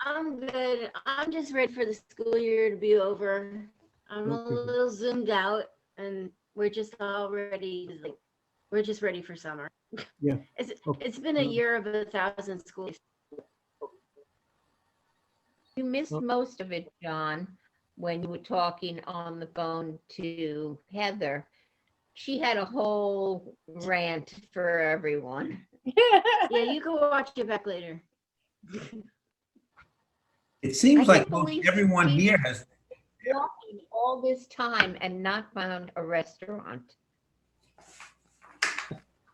Speaker 12: I'm good. I'm just ready for the school year to be over. I'm a little zoomed out, and we're just already like, we're just ready for summer.
Speaker 9: Yeah.
Speaker 12: It's been a year of 1,000 schools.
Speaker 7: You missed most of it, John, when you were talking on the phone to Heather. She had a whole rant for everyone.
Speaker 12: Yeah, you can watch it back later.
Speaker 14: It seems
Speaker 7: I
Speaker 14: like
Speaker 7: can't believe
Speaker 14: everyone
Speaker 7: she-
Speaker 14: here has,
Speaker 7: Walking all this time and not found a restaurant.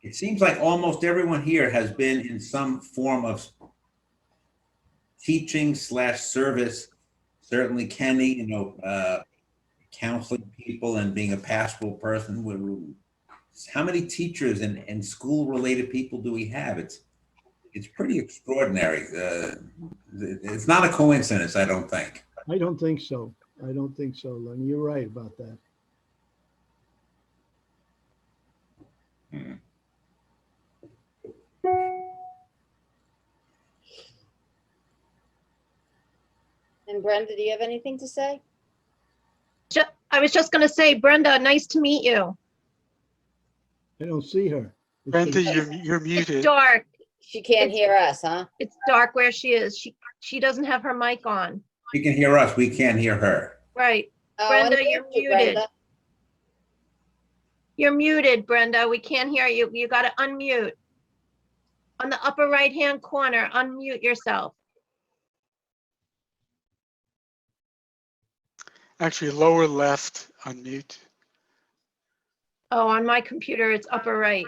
Speaker 14: it seems like almost everyone here has been in some form of teaching / service. Certainly Kenny, you know, counseling people and being a pastoral person. How many teachers and school-related people do we have? It's pretty extraordinary. It's not a coincidence, I don't think.
Speaker 9: I don't think so. I don't think so, Len. You're right about that.
Speaker 2: And Brenda, do you have anything to say?
Speaker 10: I was just going to say, Brenda, nice to meet you.
Speaker 9: I don't see her.
Speaker 1: Brenda, you're muted.
Speaker 10: It's dark.
Speaker 2: She can't hear us, huh?
Speaker 10: It's dark where she is. She doesn't have her mic on.
Speaker 14: She can hear us, we can't hear her.
Speaker 10: Right.
Speaker 2: Oh,
Speaker 10: Brenda,
Speaker 2: unmute
Speaker 10: you're
Speaker 2: you,
Speaker 10: muted.
Speaker 2: Brenda.
Speaker 10: You're muted, Brenda. We can't hear you. You got to unmute. On the upper right-hand corner, unmute yourself.
Speaker 1: Actually, lower left, unmute.
Speaker 10: Oh, on my computer, it's upper right.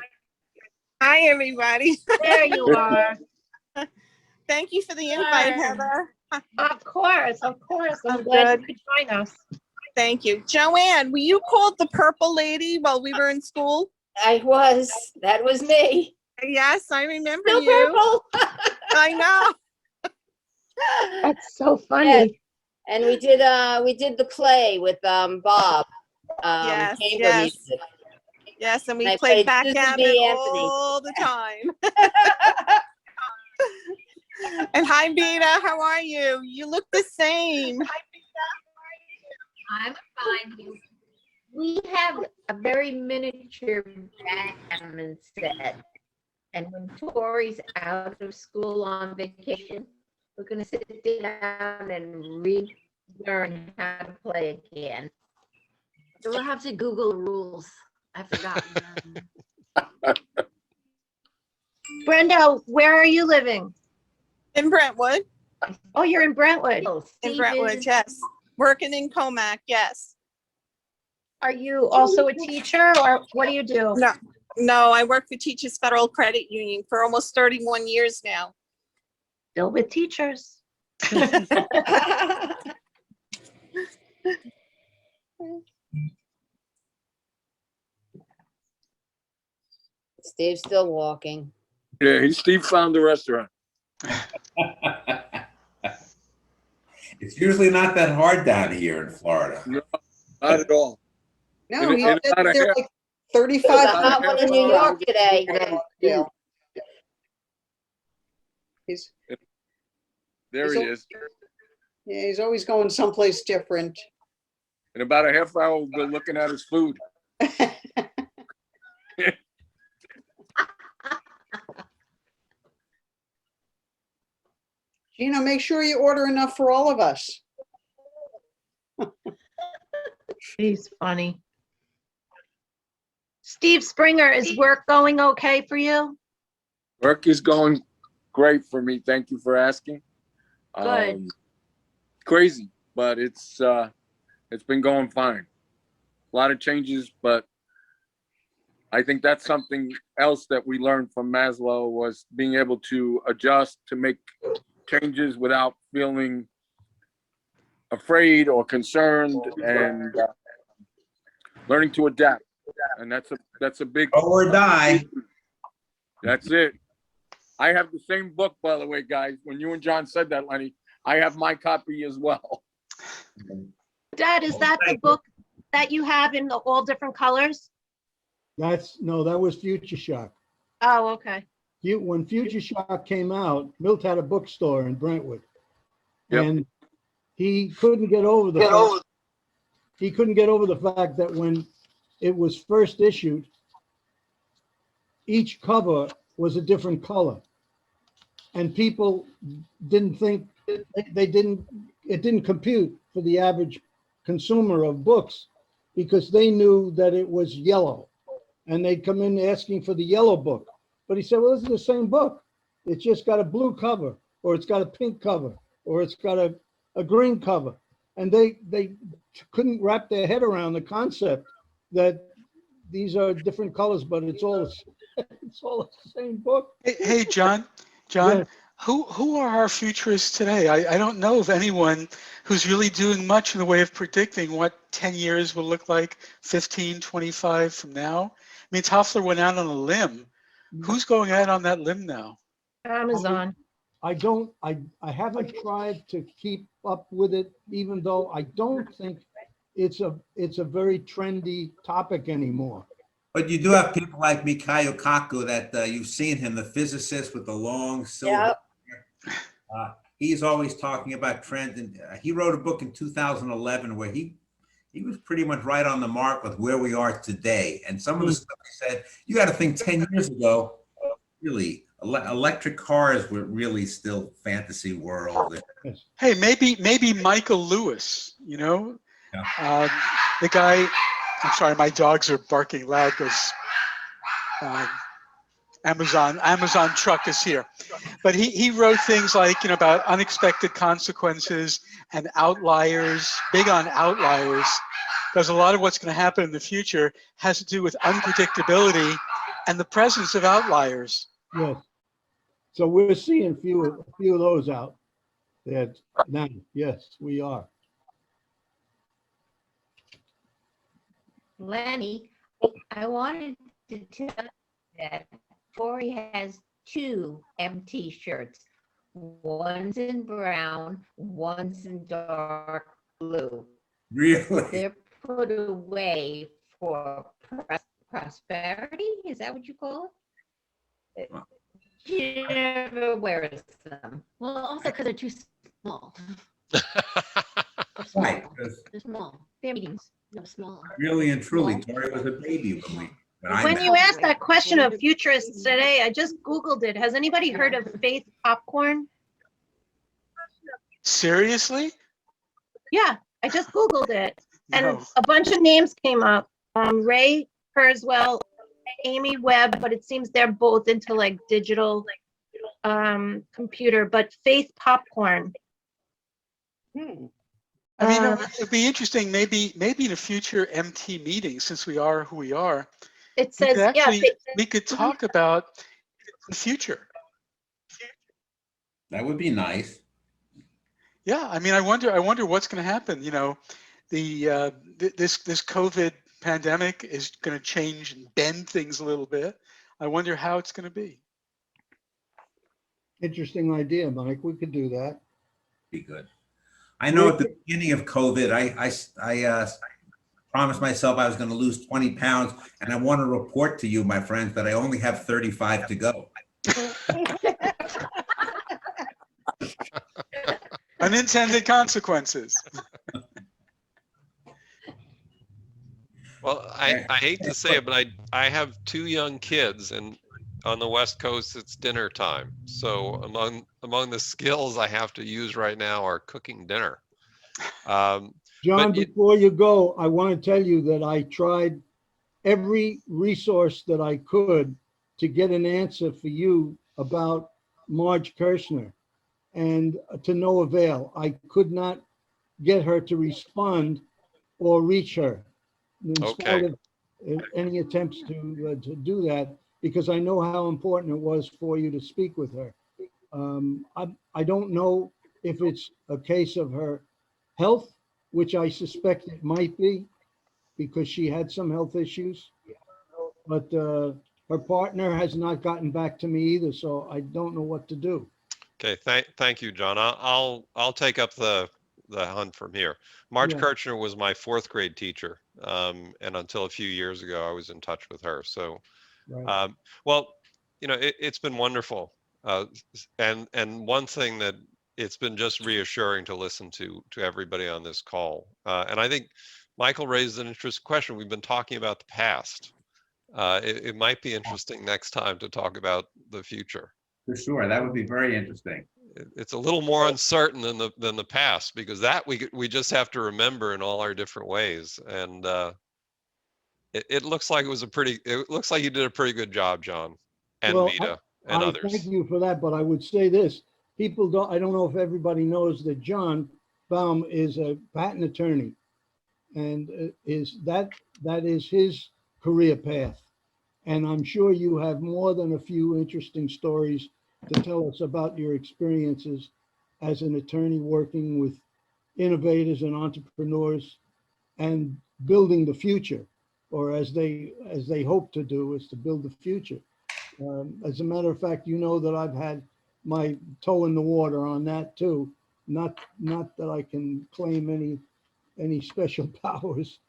Speaker 16: Hi, everybody.
Speaker 10: There you are.
Speaker 16: Thank you for the invite, Heather.
Speaker 10: Of course, of course. I'm
Speaker 16: Oh,
Speaker 10: glad
Speaker 16: good.
Speaker 10: you could join us.
Speaker 16: Thank you. Joanne, were you called the purple lady while we were in school?
Speaker 2: I was. That was me.
Speaker 16: Yes, I remember
Speaker 2: Still
Speaker 16: you.
Speaker 2: purple.
Speaker 16: I know.
Speaker 10: That's so funny.
Speaker 2: Yes. And we did the play with Bob.
Speaker 16: Yes,
Speaker 2: Chamber
Speaker 16: yes.
Speaker 2: music.
Speaker 16: Yes, and we
Speaker 2: And I
Speaker 16: played
Speaker 2: played Susan
Speaker 16: backgammon
Speaker 2: B. Anthony.
Speaker 16: all the time. And hi, Beta, how are you? You look the same.
Speaker 7: I'm fine. We have a very miniature backgammon set. And when Tori's out of school on vacation, we're going to sit down and relearn how to play again.
Speaker 12: So we'll have to Google rules. I've forgotten them.
Speaker 10: Brenda, where are you living?
Speaker 16: In Brentwood.
Speaker 10: Oh, you're in Brentwood.
Speaker 12: Oh,
Speaker 16: In
Speaker 12: Steve
Speaker 16: Brentwood,
Speaker 12: is-
Speaker 16: yes. Working in Comac, yes.
Speaker 10: Are you also a teacher, or what do you do?
Speaker 16: No, I work for Teachers Federal Credit Union for almost 31 years now.
Speaker 10: Still with teachers.
Speaker 2: Steve's still walking.
Speaker 8: Yeah, Steve found the restaurant.
Speaker 14: It's usually not that hard down here in Florida.
Speaker 8: No, not at all.
Speaker 13: No,
Speaker 8: In
Speaker 13: he
Speaker 8: about
Speaker 13: said
Speaker 8: a
Speaker 13: they're
Speaker 8: half-
Speaker 13: like
Speaker 2: There's
Speaker 13: 35.
Speaker 2: a hot one in New York today.
Speaker 13: He's,
Speaker 8: There he is.
Speaker 13: yeah, he's always going someplace different.
Speaker 8: In about a half hour, we'll be looking at his food.
Speaker 13: Gina, make sure you order enough for all of us.
Speaker 10: He's funny. Steve Springer, is work going okay for you?
Speaker 8: Work is going great for me. Thank you for asking.
Speaker 10: Good.
Speaker 8: Crazy, but it's been going fine. A lot of changes, but I think that's something else that we learned from Maslow, was being able to adjust, to make changes without feeling afraid or concerned, and learning to adapt. And that's a big.
Speaker 14: Or die.
Speaker 8: That's it. I have the same book, by the way, guys. When you and John said that, Lenny, I have my copy as well.
Speaker 10: Dad, is that the book that you have in all different colors?
Speaker 9: No, that was Future Shock.
Speaker 10: Oh, okay.
Speaker 9: When Future Shock came out, Milt had a bookstore in Brentwood.
Speaker 8: Yep.
Speaker 9: And he couldn't get over the fact, he couldn't get over the fact that when it was first issued, each cover was a different color. And people didn't think, it didn't compute for the average consumer of books, because they knew that it was yellow. And they'd come in asking for the yellow book. But he said, well, this is the same book. It's just got a blue cover, or it's got a pink cover, or it's got a green cover. And they couldn't wrap their head around the concept that these are different colors, but it's all the same book.
Speaker 1: Hey, John,
Speaker 9: Yes.
Speaker 1: who are our futurists today? I don't know of anyone who's really doing much in the way of predicting what 10 years will look like, 15, 25 from now. I mean, Toffler went out on a limb. Who's going out on that limb now?
Speaker 10: Amazon.
Speaker 9: I haven't tried to keep up with it, even though I don't think it's a very trendy topic anymore.
Speaker 14: But you do have people like Mikhail Kaku that you've seen him, the physicist with the long silver. Yep. He's always talking about trends, and he wrote a book in 2011 where he was pretty much right on the mark with where we are today. And some of the stuff he said, you got to think 10 years ago, really, electric cars were really still fantasy world.
Speaker 1: Hey, maybe Michael Lewis, you know, the guy. I'm sorry, my dogs are barking loud because Amazon truck is here. But he wrote things like, you know, about unexpected consequences and outliers, big on outliers, because a lot of what's going to happen in the future has to do with unpredictability and the presence of outliers.
Speaker 9: Yes. So we're seeing a few of those out there now. Yes, we are.
Speaker 7: Lenny, I wanted to tell you that Tori has 2 MT shirts. One's in brown, one's in dark blue.
Speaker 14: Really?
Speaker 7: They're put away for prosperity. Is that what you call it? She never wears them.
Speaker 12: Well, also because they're too small.
Speaker 14: Right.
Speaker 12: They're small. They're mediums. No, small.
Speaker 14: Really and truly, Tori was a baby
Speaker 10: When you asked that question of futurists today, I just Googled it. Has anybody heard of Faith Popcorn?
Speaker 1: Seriously?
Speaker 10: Yeah, I just Googled it. And
Speaker 1: No.
Speaker 10: a bunch of names came up. Ray Kurzweil, Amy Webb, but it seems they're both into like digital computer, but Faith Popcorn.
Speaker 1: I mean, it'd be interesting, maybe in a future MT meeting, since we are who we are,
Speaker 10: It says,
Speaker 1: we could talk about the future.
Speaker 14: That would be nice.
Speaker 1: Yeah, I mean, I wonder what's going to happen. You know, this COVID pandemic is going to change and bend things a little bit. I wonder how it's going to be.
Speaker 9: Interesting idea, Mike. We could do that.
Speaker 14: Be good. I know at the beginning of COVID, I promised myself I was going to lose 20 pounds, and I want to report to you, my friends, that I only have 35 to go.
Speaker 1: Unintended consequences.
Speaker 3: Well, I hate to say it, but I have 2 young kids, and on the West Coast, it's dinner time. So among the skills I have to use right now are cooking dinner.
Speaker 9: John, before you go, I want to tell you that I tried every resource that I could to get an answer for you about Marge Kirshner, and to no avail. I could not get her to respond or reach her. In spite of any attempts to do that, because I know how important it was for you to speak with her. I don't know if it's a case of her health, which I suspect it might be, because she had some health issues. But her partner has not gotten back to me either, so I don't know what to do.
Speaker 3: Okay, thank you, John. I'll take up the hunt from here. Marge Kirchner was my 4th grade teacher, and until a few years ago, I was in touch with her. So, well, you know, it's been wonderful, and one thing that it's been just reassuring to listen to everybody on this call, and I think Michael raised an interesting question. We've been talking about the past. It might be interesting next time to talk about the future.
Speaker 14: For sure, that would be very interesting.
Speaker 3: It's a little more uncertain than the past, because that we just have to remember in all our different ways. And it looks like it looks like you did a pretty good job, John, and Vita and others.
Speaker 9: Thank you for that, but I would say this: I don't know if everybody knows that John Baum is a patent attorney, and that is his career path. And I'm sure you have more than a few interesting stories to tell us about your experiences as an attorney working with innovators and entrepreneurs and building the future, or as they hope to do, is to build the future. As a matter of fact, you know that I've had my toe in the water on that too. Not that I can claim any special powers.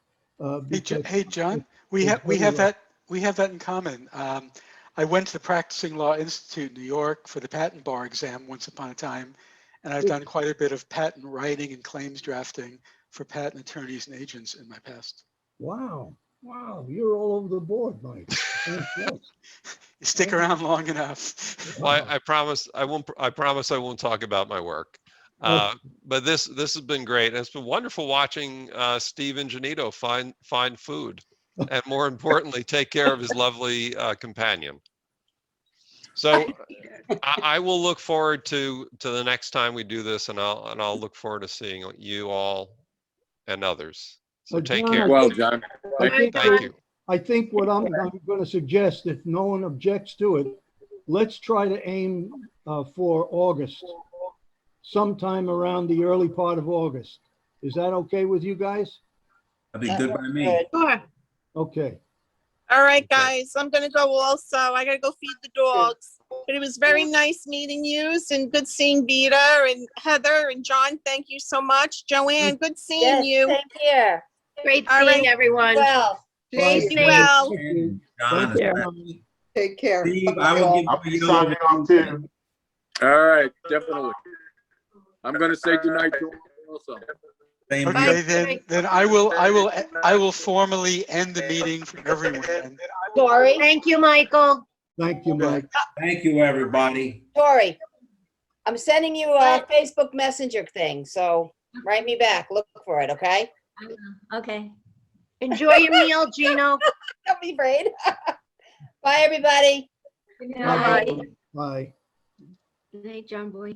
Speaker 1: Hey, John, we have that in common. I went to the Practicing Law Institute in New York for the patent bar exam once upon a time, and I've done quite a bit of patent writing and claims drafting for patent attorneys and agents in my past.
Speaker 9: Wow, you're all over the board, Mike.
Speaker 1: You stick around long enough.
Speaker 3: Well, I promise I won't talk about my work. But this has been great. It's been wonderful watching Steve Ingenito find food, and more importantly, take care of his lovely companion. So I will look forward to the next time we do this, and I'll look forward to seeing you all and others. So take care.
Speaker 8: Well, John.
Speaker 3: Thank you.
Speaker 9: I think what I'm going to suggest, if no one objects to it, let's try to aim for August, sometime around the early part of August. Is that okay with you guys?
Speaker 14: That'd be good by me.
Speaker 10: Sure.
Speaker 9: Okay.
Speaker 16: All right, guys, I'm gonna go also. I gotta go feed the dogs. But it was very nice meeting you, and good seeing Vita and Heather and John. Thank you so much. Joanne, good seeing you.
Speaker 2: Same here.
Speaker 10: Great
Speaker 16: All
Speaker 10: seeing
Speaker 16: right.
Speaker 10: everyone.
Speaker 2: Well,
Speaker 16: Be well.
Speaker 14: John,
Speaker 13: Take care.
Speaker 14: Steve, I will
Speaker 5: I'll
Speaker 14: give
Speaker 5: be
Speaker 14: you
Speaker 5: signing off too.
Speaker 8: All right, definitely. I'm gonna say goodnight to you also.
Speaker 14: Same
Speaker 1: Okay,
Speaker 14: here.
Speaker 1: then I will formally end the meeting for everyone. then.
Speaker 2: Tori,
Speaker 10: Thank you, Michael.
Speaker 9: Thank you, Mike.
Speaker 14: Thank you, everybody.
Speaker 2: Tori, I'm sending you a Facebook Messenger thing, so write me back. Look for it, okay?
Speaker 12: Okay.
Speaker 10: Enjoy your meal, Gino.
Speaker 2: Don't be afraid. Bye, everybody.
Speaker 12: Good
Speaker 9: Bye.
Speaker 12: night.
Speaker 9: Bye.
Speaker 12: Good night, John Boy.